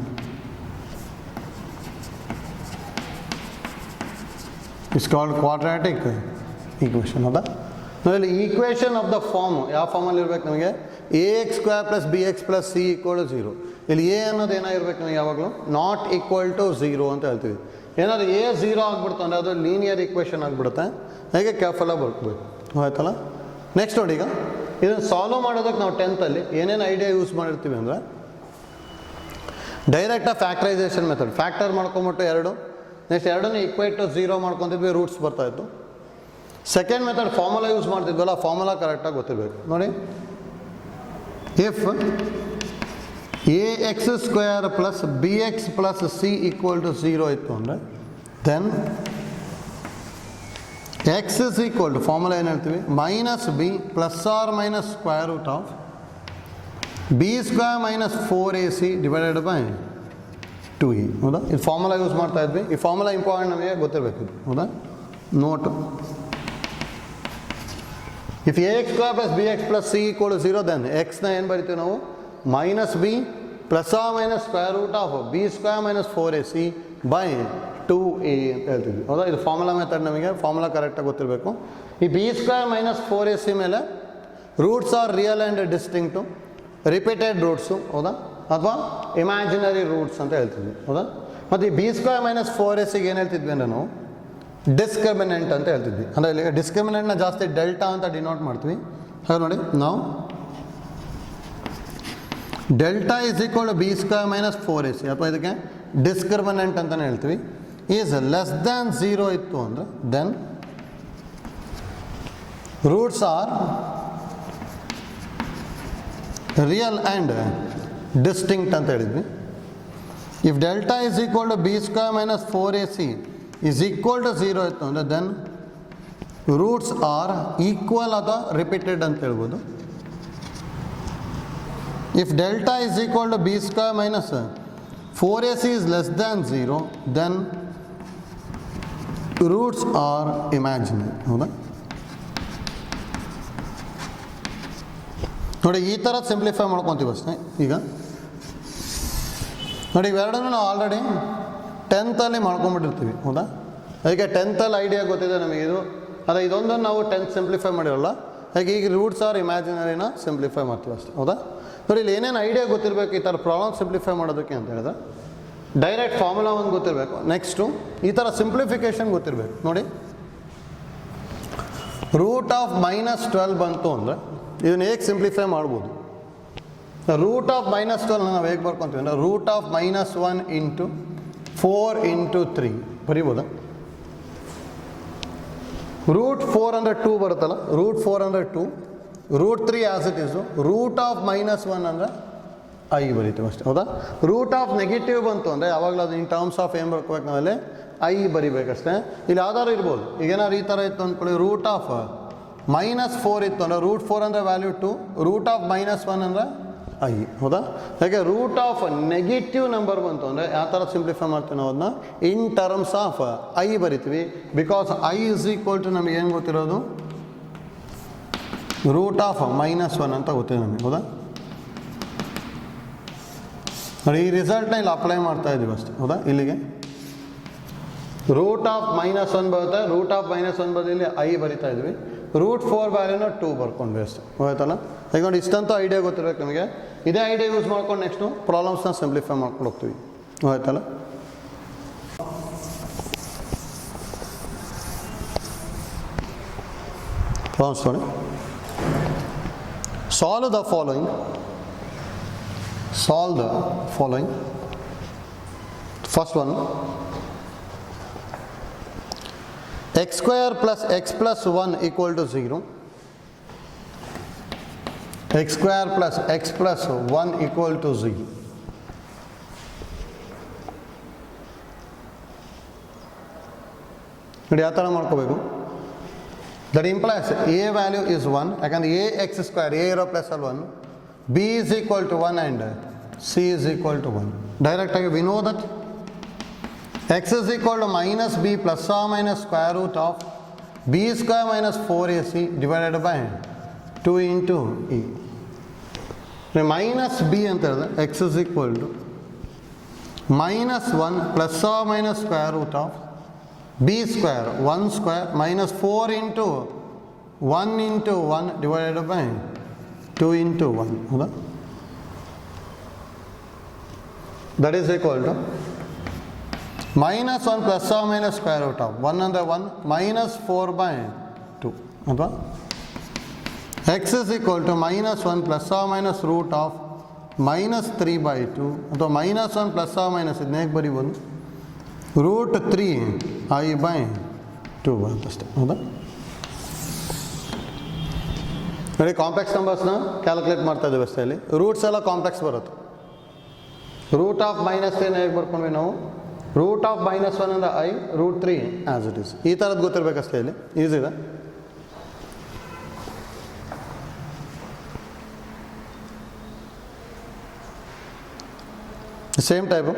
It's called quadratic equation ಹೌದಾ. ನಾವಿಲ್ಲಿ equation of the form ಯಾವ ಫಾರ್ಮಲ್ಲಿ ಇರ್ಬೇಕು ನಮಗೆ ax² plus bx plus c equal to 0. ಇಲ್ಲಿ a ಅನ್ನೋದು ಏನಾಗಿರ್ಬೇಕು ನಮಗೆ ಯಾವಾಗಲೂ ನಾಟ್ ಈಕ್ವಲ್ ಟು 0 ಅಂತ ಹೇಳ್ತೀವಿ. ಏನಾದರೂ a 0 ಆಗಿಬಿಡ್ತು ಅಂದರೆ ಅದು ಲೀನಿಯರ್ ಈಕ್ವೇಷನ್ ಆಗಿಬಿಡುತ್ತೆ. ಹಾಗೆ ಕೇರ್ಫುಲ್ಲಾಗಿ ಬರ್ಕೋಬೇಕು ಆಯ್ತಲ್ಲ. ನೆಕ್ಸ್ಟ್ ನೋಡಿ ಈಗ ಇದನ್ನು ಸಾಲ್ವ್ ಮಾಡೋದಕ್ಕೆ ನಾವು 10th ಏನೇನು ಐಡಿಯಾ ಯೂಸ್ ಮಾಡಿರ್ತೀವಿ ಅಂದರೆ ಡೈರೆಕ್ಟಾಗಿ ಫ್ಯಾಕ್ಟರೈಸೇಷನ್ ಮೆಥಡ್. ಫ್ಯಾಕ್ಟರ್ ಮಾಡ್ಕೊಂಬಿಟ್ಟು ಎರಡು, ನೆಕ್ಸ್ಟ್ ಎರಡನ್ನೂ ಈಕ್ವೇಟ್ ಟು 0 ಮಾಡ್ಕೊತಿದ್ವಿ, ರೂಟ್ಸ್ ಬರ್ತಾಯಿತ್ತು. ಸೆಕೆಂಡ್ ಮೆಥಡ್ ಫಾರ್ಮುಲಾ ಯೂಸ್ ಮಾಡ್ತಿದ್ವಲ್ಲ, ಫಾರ್ಮುಲಾ ಕರೆಕ್ಟಾಗಿ ಗೊತ್ತಿರಬೇಕು ನೋಡಿ. If ax² plus bx plus c equal to 0 ಇತ್ತು ಅಂದರೆ then x is equal to formula ಏನು ಹೇಳ್ತೀವಿ, minus b plus or minus square root of b² minus 4ac divided by 2e. ಹೌದಾ, ಇದು ಫಾರ್ಮುಲಾ ಯೂಸ್ ಮಾಡ್ತಾ ಇದ್ವಿ. ಈ ಫಾರ್ಮುಲಾ ಇಂಪಾರ್ಟೆಂಟ್, ನಮಗೆ ಗೊತ್ತಿರಬೇಕು. ಹೌದಾ, note if ax² plus bx plus c equal to 0 then ಎಕ್ಸ್ನ ಏನು ಬರಿತೀವಿ ನಾವು, minus b plus or minus square root of b² minus 4ac by 2a ಅಂತ ಹೇಳ್ತಿದ್ವಿ. ಹೌದಾ, ಇದು ಫಾರ್ಮುಲಾ ಮೆಥಡ್. ನಮಗೆ ಫಾರ್ಮುಲಾ ಕರೆಕ್ಟಾಗಿ ಗೊತ್ತಿರಬೇಕು. ಈ b² ಮೈನಸ್ 4ac ಮೇಲೆ roots are real and distinct, repeated roots, ಹೌದಾ, ಅಥವಾ ಇಮ್ಯಾಜಿನರಿ ರೂಟ್ಸ್ ಅಂತ ಹೇಳ್ತಿದ್ವಿ. ಹೌದಾ, ಮತ್ತು ಈ b² ಮೈನಸ್ 4ac ಏನು ಹೇಳ್ತಿದ್ವಿ ಅಂದರೆ ನಾವು ಡಿಸ್ಕ್ರಿಮಿನೆಂಟ್ ಅಂತ ಹೇಳ್ತಿದ್ವಿ. ಅಂದರೆ ಇಲ್ಲಿ ಡಿಸ್ಕ್ರಿಮಿನೆಂಟ್ನ ಜಾಸ್ತಿ ಡೆಲ್ಟಾ ಅಂತ ಡಿನೋಟ್ ಮಾಡ್ತೀವಿ. ಹಾಗೆ ನೋಡಿ, ನಾವು delta is equal to b² minus 4ac ಅಥವಾ ಇದಕ್ಕೆ ಡಿಸ್ಕ್ರಿಮಿನೆಂಟ್ ಅಂತಲೇ ಹೇಳ್ತೀವಿ. ಈಸ್ ಲೆಸ್ ದ್ಯಾನ್ 0 ಇತ್ತು ಅಂದರೆ then roots are real and distinct ಅಂತ ಹೇಳಿದ್ವಿ. If delta is equal to b² minus 4ac is equal to 0 ಇತ್ತು ಅಂದರೆ ದೆನ್ ರೂಟ್ಸ್ ಆರ್ ಈಕ್ವಲ್ ಅಥವಾ ರಿಪೀಟೆಡ್ ಅಂತ ಹೇಳ್ಬೋದು. If delta is equal to b² minus 4ac is less than 0 then roots are imaginary. ಹೌದಾ, ನೋಡಿ ಈ ಥರ simplify ಮಾಡ್ಕೊತೀವಿ ಅಷ್ಟೇ. ಈಗ ನೋಡಿ, ಇವೆರಡನ್ನೂ ನಾವು ಆಲ್ರೆಡಿ 10th ಮಾಡ್ಕೊಂಡ್ಬಿಟ್ಟಿರ್ತೀವಿ. ಹೌದಾ, ಅದಕ್ಕೆ 10th ಐಡಿಯಾ ಗೊತ್ತಿದೆ ನಮಗೆ. ಇದು ಅದೇ ಇದೊಂದನ್ನು ನಾವು 10th ಸಿಂಪ್ಲಿಫೈ ಮಾಡಿರಲ್ಲ. ಹಾಗೆ ಈಗ ರೂಟ್ಸ್ ಆರ್ ಇಮ್ಯಾಜಿನರಿನ ಸಿಂಪ್ಲಿಫೈ ಮಾಡ್ತೀವಿ ಅಷ್ಟೇ. ಹೌದಾ, ನೋಡಿ ಇಲ್ಲಿ ಏನೇನು ಐಡಿಯಾ ಗೊತ್ತಿರಬೇಕು ಈ ಥರ ಪ್ರಾಬ್ಲಮ್ ಸಿಂಪ್ಲಿಫೈ ಮಾಡೋದಕ್ಕೆ ಅಂತ ಹೇಳಿದ್ರೆ, ಡೈರೆಕ್ಟ್ ಫಾರ್ಮುಲಾ ಒಂದು ಗೊತ್ತಿರಬೇಕು. ನೆಕ್ಸ್ಟು ಈ ಥರ ಸಿಂಪ್ಲಿಫಿಕೇಷನ್ ಗೊತ್ತಿರಬೇಕು. ನೋಡಿ, ರೂಟ್ ಆಫ್ ಮೈನಸ್ 12 ಬಂತು ಅಂದರೆ ಇದನ್ನು ಹೇಗೆ ಸಿಂಪ್ಲಿಫೈ ಮಾಡ್ಬೋದು. ರೂಟ್ ಆಫ್ ಮೈನಸ್ 12 ನಾವು ಹೇಗೆ ಬರ್ಕೊತೀವಿ ಅಂದರೆ root of minus 1 into 4 into 3 ಬರೀಬೋದಾ. ರೂಟ್ 4 ಅಂದರೆ 2 ಬರುತ್ತಲ್ಲ, ರೂಟ್ 4 ಅಂದರೆ 2, root 3 as it is, root of minus 1 ಅಂದರೆ ಐ ಬರೀತೀವಿ ಅಷ್ಟೇ. ಹೌದಾ, ರೂಟ್ ಆಫ್ ನೆಗೆಟಿವ್ ಬಂತು ಅಂದರೆ ಯಾವಾಗಲೂ ಅದು ಇನ್ ಟರ್ಮ್ಸ್ ಆಫ್ ಏನು ಬರ್ಕೋಬೇಕು ನಾವಲ್ಲಿ ಐ ಬರಿಬೇಕಷ್ಟೇ. ಇಲ್ಲಿ ಯಾವ್ದಾದ್ರು ಇರ್ಬೋದು. ಈಗ ಏನಾದ್ರು ಈ ಥರ ಇತ್ತು ಅಂದ್ಕೊಳ್ಳಿ, ರೂಟ್ ಆಫ್ ಮೈನಸ್ 4 ಇತ್ತು ಅಂದರೆ ರೂಟ್ 4 ಅಂದರೆ ವ್ಯಾಲ್ಯೂ 2, ರೂಟ್ ಆಫ್ ಮೈನಸ್ 1 ಅಂದರೆ ಐ. ಹೌದಾ, ಹಾಗೆ ರೂಟ್ ಆಫ್ ನೆಗೆಟಿವ್ ನಂಬರ್ ಬಂತು ಅಂದರೆ ಯಾವ ಥರ ಸಿಂಪ್ಲಿಫೈ ಮಾಡ್ತೀವಿ ನಾವು ಅದನ್ನ ಇನ್ ಟರ್ಮ್ಸ್ ಆಫ್ ಐ ಬರಿತೀವಿ. Because i is equal to ನಮಗೆ ಏನು ಗೊತ್ತಿರೋದು, ರೂಟ್ ಆಫ್ ಮೈನಸ್ 1 ಅಂತ ಗೊತ್ತಿದೆ ನಮಗೆ. ಹೌದಾ, ನೋಡಿ ಈ ರಿಸಲ್ಟ್ನ ಇಲ್ಲಿ ಅಪ್ಲೈ ಮಾಡ್ತಾ ಇದ್ದೀವಿ ಅಷ್ಟೇ. ಹೌದಾ, ಇಲ್ಲಿಗೆ ರೂಟ್ ಆಫ್ ಮೈನಸ್ 1 ಬರುತ್ತೆ, ರೂಟ್ ಆಫ್ ಮೈನಸ್ 1 ಬದಲಿ ಐ ಬರಿತಾ ಇದ್ವಿ. ರೂಟ್ 4 ವ್ಯಾಲ್ಯೂನ 2 ಬರ್ಕೊಂಡ್ವಿ ಅಷ್ಟೇ. ಹೋಯ್ತಲ್ಲ, ಈಗ ನೋಡಿ ಇಷ್ಟಂತೂ ಐಡಿಯಾ ಗೊತ್ತಿರಬೇಕು ನಮಗೆ. ಇದೇ ಐಡಿಯಾ ಯೂಸ್ ಮಾಡ್ಕೊಂಡು ನೆಕ್ಸ್ಟು ಪ್ರಾಬ್ಲಮ್ಸ್ನ ಸಿಂಪ್ಲಿಫೈ ಮಾಡ್ಕೊಂಡು ಹೋಗ್ತೀವಿ. ಹೋಯ್ತಲ್ಲ, ಪ್ರಾಬ್ಲಮ್ಸ್ ನೋಡಿ. Solve the following. Solve the following. First one, x² plus x plus 1 equal to 0. x² plus x plus 1 equal to 0. ನೋಡಿ ಯಾವ ಥರ ಮಾಡ್ಕೋಬೇಕು. That implies a value is 1, ಯಾಕಂದರೆ ax², a ಇರೋ ಪ್ಲಸ್ ಅಲ್ಲಿ 1, b is equal to 1 and c is equal to 1. Direct we know that x is equal to minus b plus or minus square root of b² minus 4ac divided by 2 into e. Minus b ಅಂತ ಹೇಳಿದ್ರೆ x is equal to minus 1 plus or minus square root of b square 1 square minus 4 into 1 into 1 divided by 2 into 1. ಹೌದಾ, that is equal to minus 1 plus or minus square root of 1 ಅಂದರೆ 1 minus 4/2 ಅಥವಾ x is equal to minus 1 plus or minus root of minus 3/2 ಅಥವಾ minus 1 plus or minus ಇದನ್ನ ಹೇಗೆ ಬರೀಬೋದು, root 3i/2 ಅಂತಷ್ಟೇ. ಹೌದಾ, ನೋಡಿ complex ನಂಬರ್ಸ್ನ calculate ಮಾಡ್ತಾ ಇದ್ದೀವಿ ಅಷ್ಟೇ. ಇಲ್ಲಿ ರೂಟ್ಸ್ ಎಲ್ಲ ಕಾಂಪ್ಲೆಕ್ಸ್ ಬರುತ್ತೆ. ರೂಟ್ ಆಫ್ ಮೈನಸ್ ಏನು ಹೇಗೆ ಬರ್ಕೊಂಡ್ವಿ ನಾವು, ರೂಟ್ ಆಫ್ -1 ಅಂದರೆ I, √3 ಆ್ಯಸ್ ಇಟ್ ಈಸ್. ಈ ಥರದ್ದು ಗೊತ್ತಿರಬೇಕಷ್ಟೇ. ಇಲ್ಲಿ ಈಸಿ ಇದೆ. Same type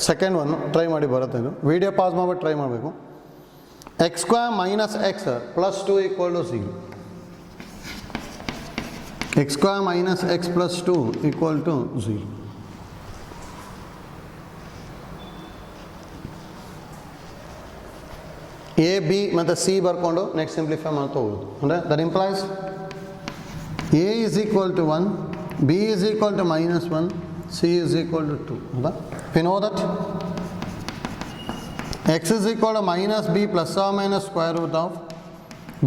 second one try ಮಾಡಿ ಬರುತ್ತೆ. ಇದು ವಿಡಿಯೋ ಪಾಸ್ ಮಾಡಿಬಿಟ್ಟು ಟ್ರೈ ಮಾಡಬೇಕು. x² - x + 2 = 0. x² - x + 2 = 0. A, B ಮತ್ತು C ಬರ್ಕೊಂಡು ನೆಕ್ಸ್ಟ್ ಸಿಂಪ್ಲಿಫೈ ಮಾಡ್ತಾ ಹೋಗೋದು. ಅಂದರೆ that implies A = 1, B = -1, C = 2. ಹೌದಾ? we know that x is equal to minus b plus or minus square root of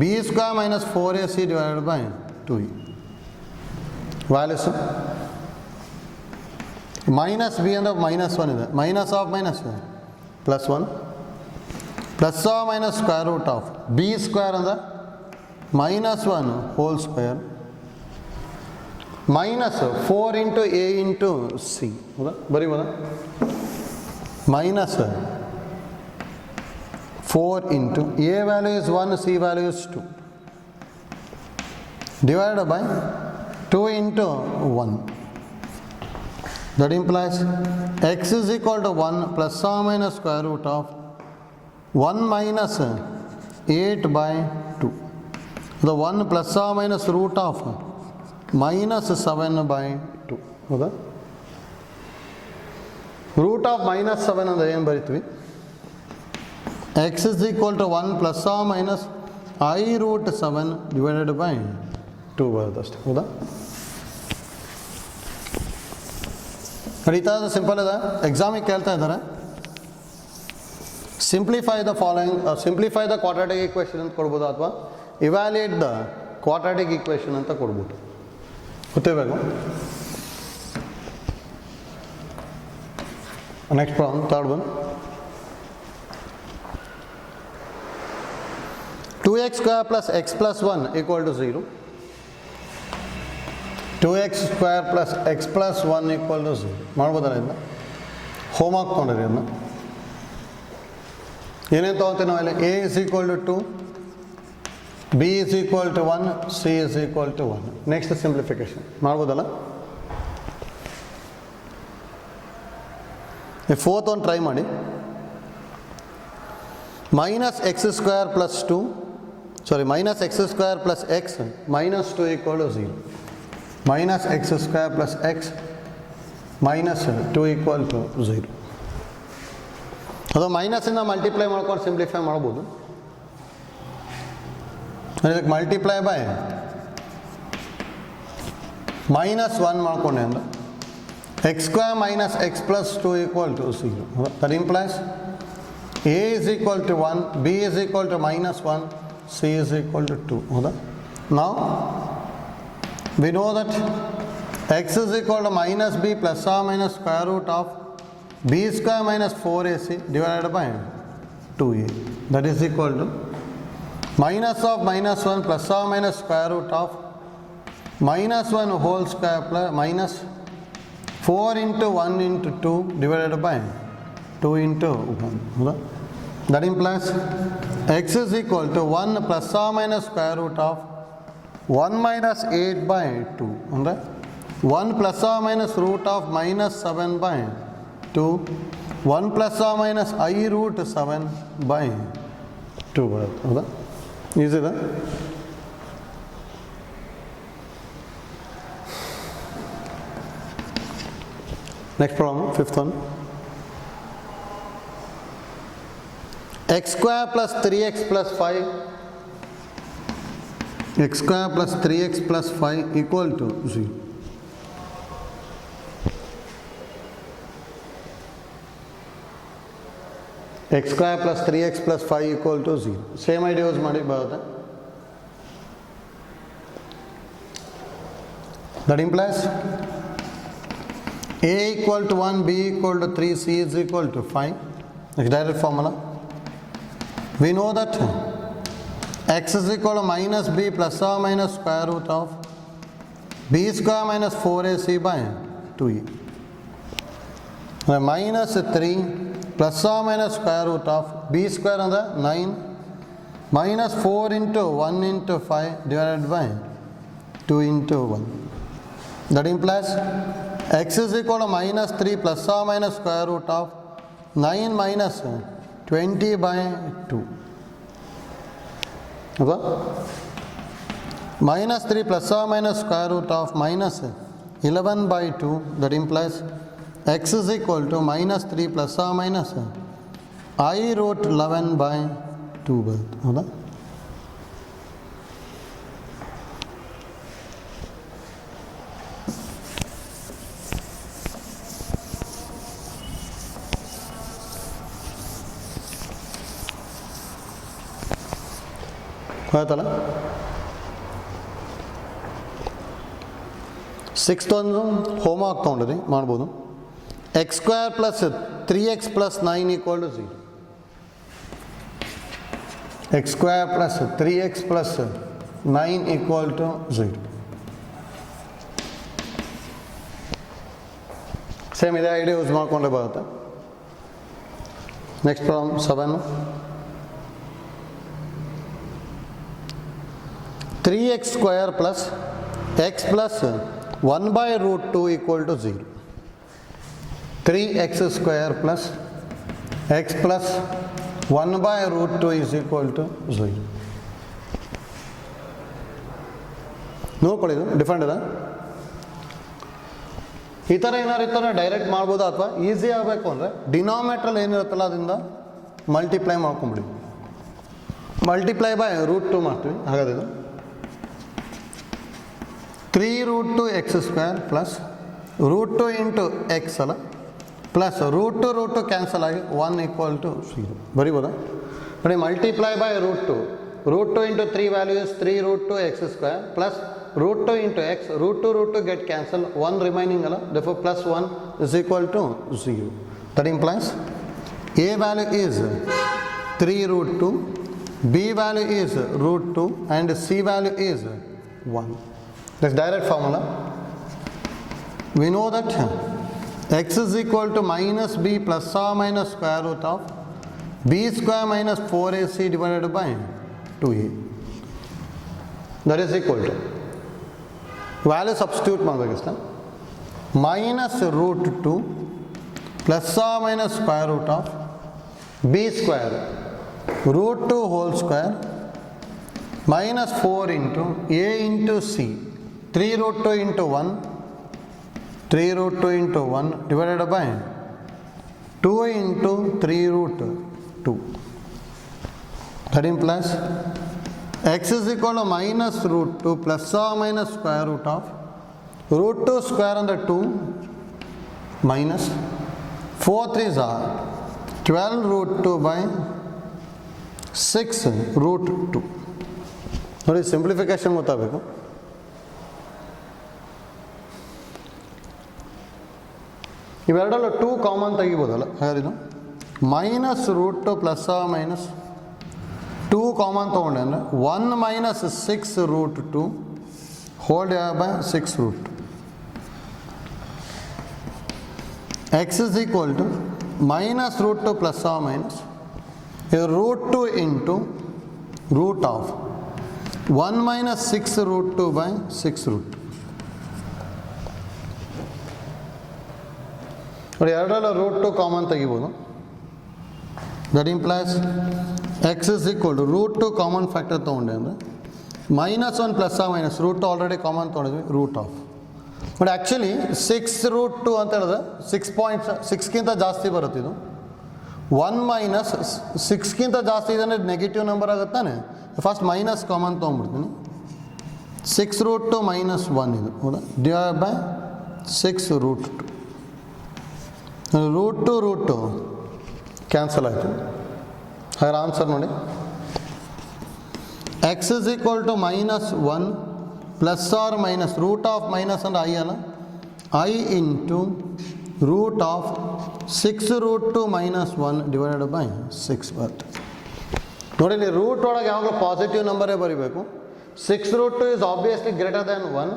b square minus 4ac divided by 2e. Values minus b and minus 1 is minus of minus 1 plus 1 plus or minus square root of b square and the minus 1 whole square minus 4 into a into c. Very well. Minus 4 into a value is 1, c value is 2 divided by 2 into 1. That implies x is equal to 1 plus or minus square root of 1 minus 8 by 2. The 1 plus or minus root of minus 7 by 2. ಹೌದಾ? Root of -7 ಅಂದರೆ ಏನು ಬರೀತೀವಿ, x is equal to 1 plus or minus I√7 divided by 2 ಬರುತ್ತೆ ಅಷ್ಟೇ. ಹೌದಾ? ನಡೀತಾ ಇದೆ, simple ಇದೆ. ಎಕ್ಸಾಮಿಗೆ ಕೇಳ್ತಾ ಇದ್ದಾರೆ simplify the following, simplify the quadratic equation ಅಂತ ಕೊಡ್ಬೋದು, ಅಥವಾ ಇವ್ಯಾಲ್ಯೂಯೇಟ್ ದ ಕ್ವಾಡ್ರಾಟಿಕ್ ಈಕ್ವೇಷನ್ ಅಂತ ಕೊಡ್ಬೋದು. ಗೊತ್ತಿರಬೇಕು. Next problem, third one. 2x² plus x plus 1 = 0. 2x² plus x plus 1 = 0. ಮಾಡ್ಬೋದಲ್ಲ ಇದನ್ನ? ಹೋಮ್ ವರ್ಕ್ ತೊಗೊಂಡ್ರಿ ಅದನ್ನ. ಏನೇನು ತೊಗೊತೀವಿ ನಾವು ಇಲ್ಲಿ? a = 2, b = 1, c = 1. Next simplification ಮಾಡ್ಬೋದಲ್ಲ? ಈ ಫೋರ್ತ್ ಒಂದು ಟ್ರೈ ಮಾಡಿ. minus x² plus 2, sorry, minus x² plus x minus 2 = 0. minus x² plus x minus 2 = 0. ಅದು ಮೈನಸಿಂದ ಮಲ್ಟಿಪ್ಲೈ ಮಾಡ್ಕೊಂಡು ಸಿಂಪ್ಲಿಫೈ ಮಾಡ್ಬೋದು. ಇದಕ್ಕೆ ಮಲ್ಟಿಪ್ಲೈ ಬೈ -1 ಮಾಡ್ಕೊಂಡೆ ಅಂದ್ರೆ x² minus x plus 2 = 0. That implies a is equal to 1, b is equal to -1, c is equal to 2. Now we know that x is equal to minus b plus or minus square root of b square minus 4ac divided by 2a. That is equal to minus of -1 plus or minus square root of -1 whole square plus minus 4 into 1 into 2 divided by 2 into 1. That implies x is equal to 1 plus or minus square root of 1 minus 8 by 2. 1 plus or minus root of -7 by 2, 1 plus or minus I√7 by 2 ಬರುತ್ತೆ. ಹೌದಾ? Easy ಇದೆ. Next problem, fifth one. x² plus 3x plus 5, x² plus 3x plus 5 = 0. x² plus 3x plus 5 = 0. Same idea use ಮಾಡಿ ಬರುತ್ತೆ. That implies a = 1, b = 3, c = 5. Next direct formula. We know that x is equal to minus b plus or minus square root of b square minus 4ac by 2e. Minus 3 plus or minus square root of b square and 9 minus 4 into 1 into 5 divided by 2 into 1. That implies x is equal to minus 3 plus or minus square root of 9 minus 20 by 2. Okay? Minus 3 plus or minus square root of minus 11 by 2. That implies x is equal to minus 3 plus or minus I root 11 by 2 ಬರುತ್ತೆ ಹೌದಾ. ಆಯ್ತಲ್ಲ. 6th ಒಂದು homework ತೊಗೊಂಡಿರಿ ಮಾಡ್ಬೋದು. x square plus 3x plus 9 equal to 0. x square plus 3x plus 9 equal to 0. Same ಇದೇ idea use ಮಾಡಿಕೊಂಡೇ ಬರುತ್ತೆ. Next problem 7. 3x square plus x plus 1 by root 2 equal to 0. 3x square plus x plus 1 by root 2 is equal to 0. ನೋಡ್ಕೊಳ್ಳಿ, ಇದು different ಇದೆ. ಈ ಥರ ಏನಾರು ಇರ್ತಾರೆ ಡೈರೆಕ್ಟ್ ಮಾಡ್ಬೋದು, ಅಥವಾ ಈಸಿ ಆಗಬೇಕು ಅಂದರೆ ಡಿನಾಮಿನೇಟ್ರಲ್ಲಿ ಏನಿರುತ್ತಲ್ಲ ಅದರಿಂದ ಮಲ್ಟಿಪ್ಲೈ ಮಾಡ್ಕೊಂಬಿಡಿ. ಮಲ್ಟಿಪ್ಲೈ ಬೈ ರೂಟ್ 2 ಮಾಡ್ತೀವಿ. ಹಾಗಾದ್ರೆ ಇದು 3 root 2 x square plus root 2 into x ಅಲ್ಲ, ಪ್ಲಸ್ ರೂಟ್ ಟು ಕ್ಯಾನ್ಸಲ್ ಆಗಿ 1 equal to 0 ಬರೀಬೋದಾ ನೋಡಿ. Multiply by root 2 into 3 value is 3 root 2 x square plus root 2 into x, root two get cancel, 1 remaining ಅಲ್ಲ, therefore plus 1 is equal to 0. That implies a value is 3 root 2, b value is root 2 and c value is 1. That's direct formula. We know that x is equal to minus b plus or minus square root of b square minus 4ac divided by 2a. That is equal to value substitute ಮಾಡಬೇಕಷ್ಟೆ. minus root 2 plus or minus square root of b square root 2 whole square minus 4 into a into c, 3 root 2 into 1, 3 root 2 into 1 divided by 2 into 3 root 2. That implies x is equal to minus root 2 plus or minus square root of root 2 square under 2 minus 4 3s are 12 root 2 by 6 root 2. ನೋಡಿ simplification ಗೊತ್ತಾಗಬೇಕು. ಇವೆರಡಲ್ಲೂ 2 common ತೆಗಿಬೋದಲ್ಲ, ಹಾಗಾದ್ರೆ ಇದು minus root 2 plus minus 2 common ತೊಗೊಂಡೆ ಅಂದರೆ 1 minus 6 root 2 whole divided by 6 root 2. x is equal to minus root 2 plus or minus root 2 into root of 1 minus 6 root 2 by 6 root 2. ನೋಡಿ ಎರಡರಲ್ಲೂ root 2 common ತೆಗಿಬೋದು. That implies x is equal to root 2 common factor ತೊಗೊಂಡೆ ಅಂದರೆ minus 1 plus or minus root 2 already common ತೊಗೊಂಡಿದ್ವಿ, root of. But actually 6 root 2 ಅಂತ ಹೇಳಿದ್ರೆ 6.6ಗಿಂತ ಜಾಸ್ತಿ ಬರುತ್ತೆ ಇದು. 1 minus 6ಗಿಂತ ಜಾಸ್ತಿ ಇದೆ ಅಂದರೆ ನೆಗೆಟಿವ್ ನಂಬರ್ ಆಗುತ್ತಾನೆ. ಫಸ್ಟ್ ಮೈನಸ್ ಕಾಮನ್ ತೊಗೊಂಡ್ಬಿಡ್ತೀನಿ. 6 root 2 minus 1 ಇದು ಹೌದಾ, divide by 6 root 2. Root 2 cancel ಆಯಿತು. ಹಾಗಾದ್ರೆ ಆನ್ಸರ್ ನೋಡಿ, x is equal to minus 1 plus or minus root of minus ಅಂದರೆ ಐ ಅಲ್ಲ, i into root of 6 root 2 minus 1 divided by 6 ಬರುತ್ತೆ. ನೋಡಿ ಇಲ್ಲಿ ರೂಟ್ ಒಳಗೆ ಯಾವಾಗಲೂ ಪಾಸಿಟಿವ್ ನಂಬರೇ ಬರೀಬೇಕು. 6 root 2 is obviously greater than 1,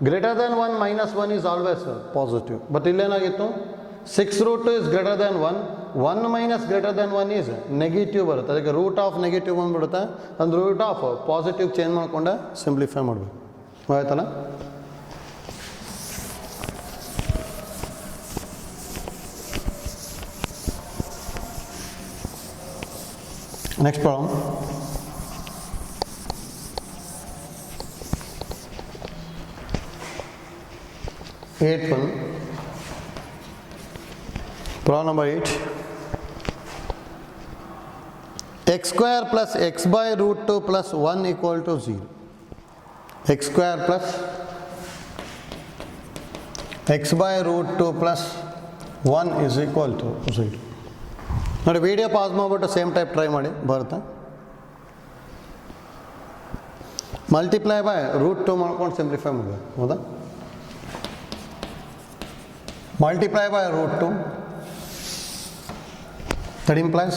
greater than 1 minus 1 is always positive. But ಇಲ್ಲೇನಾಗಿತ್ತು 6√2 is greater than 1 minus greater than 1 is negative ಬರುತ್ತೆ. ಅದಕ್ಕೆ ರೂಟ್ ಆಫ್ ನೆಗೆಟಿವ್ ಬಂದುಬಿಡುತ್ತೆ. ಅಂದ್ರೆ ರೂಟ್ ಆಫ್ ಪಾಸಿಟಿವ್ ಚೇಂಜ್ ಮಾಡ್ಕೊಂಡೆ ಸಿಂಪ್ಲಿಫೈ ಮಾಡಬೇಕು. ಆಯ್ತಲ್ಲ. Next problem. Eighth one. Problem number 8. X square plus x by root 2 plus 1 equal to 0. X square plus x by root 2 plus 1 is equal to 0. ನೋಡಿ video pause ಮಾಡಿಬಿಟ್ಟು same type try ಮಾಡಿ ಬರುತ್ತೆ. Multiply by root 2 ಮಾಡ್ಕೊಂಡು simplify ಮಾಡಬೇಕು. ಹೌದಾ? Multiply by root 2, that implies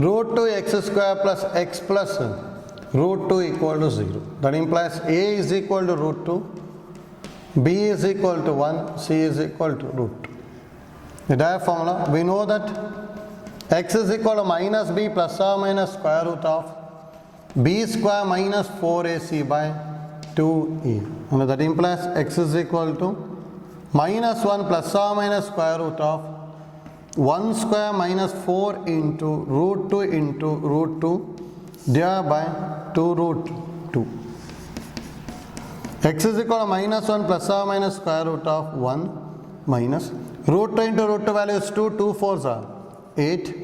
root 2 x square plus x plus root 2 equal to 0. That implies a is equal to root 2, b is equal to 1, c is equal to root 2. The direct formula, we know that x is equal to minus b plus or minus square root of b square minus 4ac by 2a. And that implies x is equal to minus 1 plus or minus square root of 1 square minus 4 into root 2 into root 2 divided by 2 root 2. X is equal to minus 1 plus or minus square root of 1 minus root 2 into root 2 value is 2, 2 4s are 8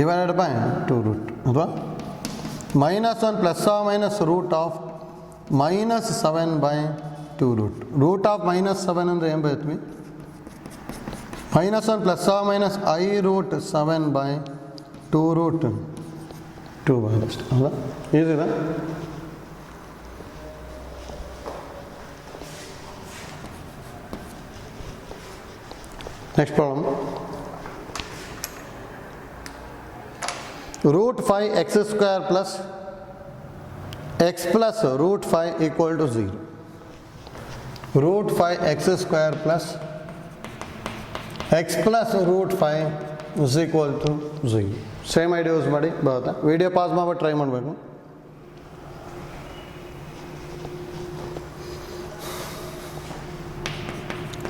divided by 2 root 2. Minus 1 plus or minus root of minus 7 by 2 root. Root of minus 7 ಅಂದರೆ ಏನು ಬರುತ್ತೆ? minus 1 plus or minus I root 7 by 2 root 2 ಬರುತ್ತೆ ಅಷ್ಟೇ. ಹೌದಾ? ಈಸಿನಾ? Next problem. root 5 x square plus x plus root 5 equal to 0. root 5 x square plus x plus root 5 is equal to 0. Same idea use ಮಾಡಿ ಬರುತ್ತೆ. Video pause ಮಾಡಿ try ಮಾಡಬೇಕು.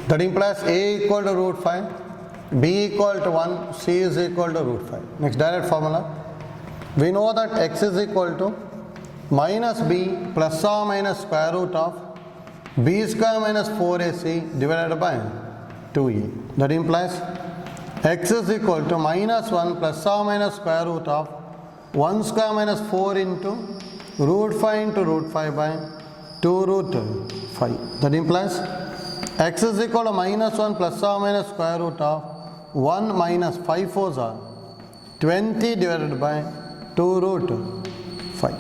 That implies a equal to root 5, b equal to 1, c is equal to root 5. Next direct formula. We know that x is equal to minus b plus or minus square root of b square minus 4ac divided by 2a. That implies x is equal to minus 1 plus or minus square root of 1 square minus 4 into root 5 into root 5 by 2 root 5. That implies x is equal to minus 1 plus or minus square root of 1 minus 5 4s are 20 divided by 2 root 5.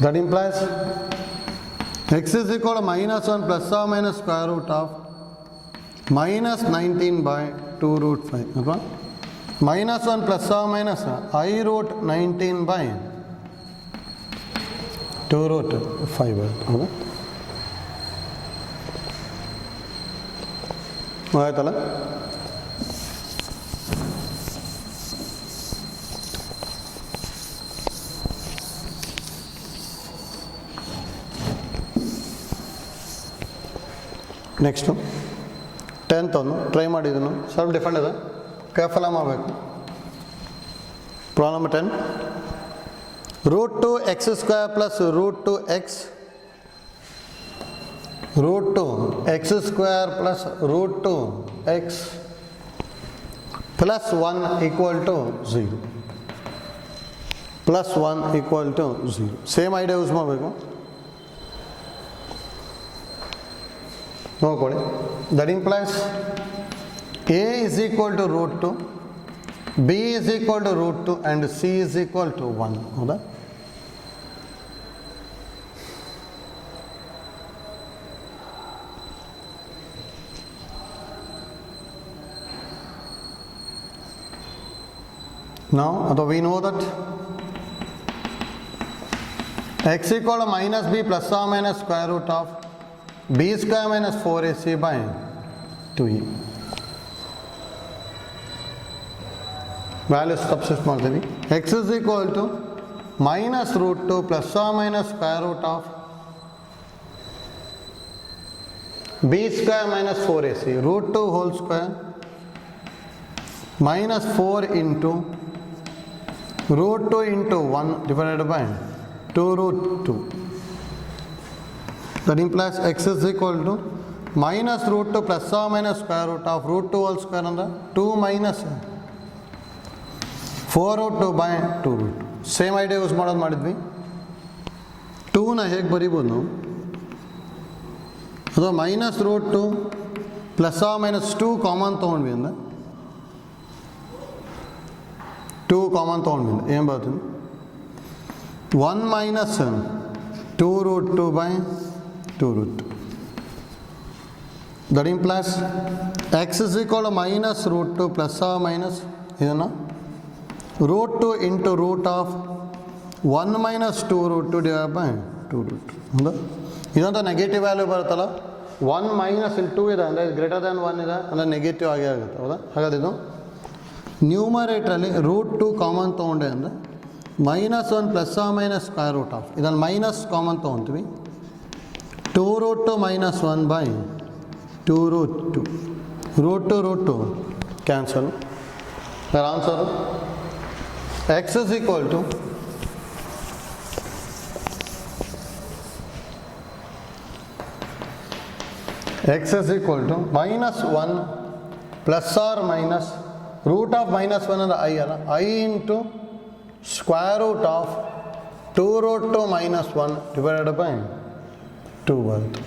That implies x is equal to minus 1 plus or minus square root of minus 19 by 2 root 5. Okay? Minus 1 plus or minus I root 19 by 2 root 5. Okay? ಆಯ್ತಲ್ಲ. Next 10th ಒಂದು try ಮಾಡಿದನು, ಸ್ವಲ್ಪ different ಇದೆ, careful ಮಾಡಬೇಕು. Problem 10. root 2 x square plus root 2 x root 2 x square plus root 2 x plus 1 equal to 0. plus 1 equal to 0. Same idea use ಮಾಡಬೇಕು. ನೋಡ್ಕೊಳ್ಳಿ. That implies a is equal to root 2, b is equal to root 2 and c is equal to 1. ಹೌದಾ? Now, we know that x equal to minus b plus or minus square root of b square minus 4ac by 2e. Values substitute ಮಾಡ್ತೀವಿ. x is equal to minus root 2 plus or minus square root of b square minus 4ac root 2 whole square minus 4 into root 2 into 1 divided by 2 root 2. That implies x is equal to minus root 2 plus or minus square root of root 2 whole square under 2 minus 4 root 2 by 2 root 2. Same idea use ಮಾಡೋದು ಮಾಡಿದ್ವಿ. 2ನ ಹೇಗೆ ಬರೀಬೋದು ನಾವು? ಅದು minus root 2 plus ಆ minus 2 common ತೊಗೊಂಡ್ವಿ ಅಂದ್ರೆ 2 common ತೊಗೊಂಡ್ವಿ ಅಂದ್ರೆ ಏನು ಬರ್ತೀನಿ? 1 minus 2 root 2 by 2 root 2. That implies x is equal to minus root 2 plus or minus ಇದನ್ನು root 2 into root of 1 minus 2 root 2 divided by 2 root 2. ಹೌದಾ? ಇದೊಂದು ನೆಗೆಟಿವ್ ವ್ಯಾಲ್ಯೂ ಬರುತ್ತಲ್ಲ, 1 ಮೈನಸ್ ಇಲ್ಲಿ 2 ಇದೆ ಅಂದರೆ ಗ್ರೇಟರ್ ದ್ಯಾನ್ 1 ಇದೆ ಅಂದರೆ ನೆಗೆಟಿವ್ ಆಗೇ ಆಗುತ್ತೆ. ಹೌದಾ? ಹಾಗಾದ್ರೆ ಇದು ನ್ಯೂಮರೇಟ್ರಲ್ಲಿ ರೂಟ್ 2 ಕಾಮನ್ ತೊಗೊಂಡೆ ಅಂದರೆ minus 1 plus or minus square root of ಇದನ್ನು minus common ತೊಗೊತೀವಿ. 2 root 2 minus 1 by 2 root 2 root 2 cancel. Their answer x is equal to minus 1 plus or minus root of minus 1 ಅಂದರೆ I ಅಲ್ಲ, I into square root of 2 root 2 minus 1 divided by 2 ಬಂತು.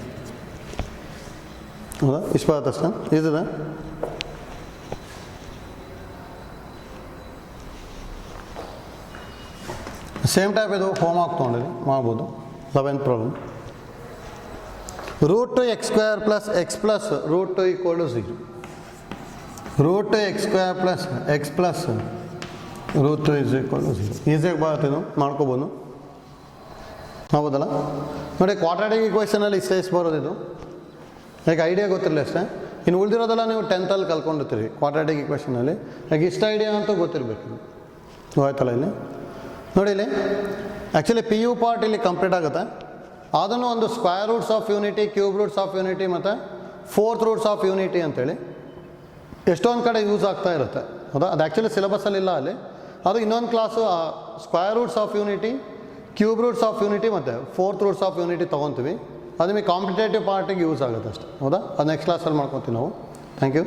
ಹೌದಾ? ಇಷ್ಟು ಬರುತ್ತೆ ಅಷ್ಟೇ. ಇದಿದೆ same type ಇದು homework ತೊಗೊಂಡಿರಿ ಮಾಡ್ಬೋದು. 11th problem. Root 2 x square plus x plus root 2 equal to 0. Root 2 x square plus x plus root 2 is equal to 0. ಈಸಿಯಾಗಿ ಬರುತ್ತೆ, ಇದು ಮಾಡ್ಕೋಬೋದು. ಹೌದಲ್ಲ? ನೋಡಿ, ಕ್ವಾಡ್ರಾಟಿಕ್ ಈಕ್ವೇಷನಲ್ಲಿ ಇಷ್ಟೇ ಬರೋದು. ಯಾಕೆ ಐಡಿಯಾ ಗೊತ್ತಿರಲಿ ಅಷ್ಟೇ. ಇನ್ನು ಉಳಿದಿರೋದೆಲ್ಲ ನೀವು 10th ಕಲ್ಕೊಂಡಿರ್ತೀರಿ ಕ್ವಾಡ್ರಾಟಿಕ್ ಈಕ್ವೇಷನಲ್ಲಿ. ಯಾಕೆ ಇಷ್ಟ ಐಡಿಯಾ ಅಂತೂ ಗೊತ್ತಿರಬೇಕು. ಆಯ್ತಲ್ಲ? ಇಲ್ಲಿ ನೋಡಿ, ಇಲ್ಲಿ ಆ್ಯಕ್ಚುಲಿ ಪಿ ಯು ಪಾರ್ಟ್ ಇಲ್ಲಿ ಕಂಪ್ಲೀಟ್ ಆಗುತ್ತೆ. ಅದನ್ನು ಒಂದು square roots of unity, cube roots of unity ಮತ್ತು 4th ರೂಟ್ಸ್ ಆಫ್ ಯೂನಿಟಿ ಅಂತೇಳಿ ಎಷ್ಟೊಂದು ಕಡೆ ಯೂಸ್ ಆಗ್ತಾ ಇರುತ್ತೆ. ಹೌದಾ? ಅದು ಆ್ಯಕ್ಚುಲಿ ಸಿಲೆಬಸ್ಸಲ್ಲಿ ಇಲ್ಲ ಅಲ್ಲಿ. ಅದು ಇನ್ನೊಂದು class square roots of unity, cube roots of unity ಮತ್ತು 4th ರೂಟ್ಸ್ ಆಫ್ ಯೂನಿಟಿ ತೊಗೊತೀವಿ. ಅದು ನಿಮಗೆ ಕಾಂಪಿಟೇಟಿವ್ ಪಾರ್ಟಿಗೆ ಯೂಸ್ ಆಗುತ್ತೆ ಅಷ್ಟೇ. ಹೌದಾ? ಅದು ನೆಕ್ಸ್ಟ್ ಕ್ಲಾಸಲ್ಲಿ ಮಾಡ್ಕೊತೀವಿ ನಾವು. Thank you.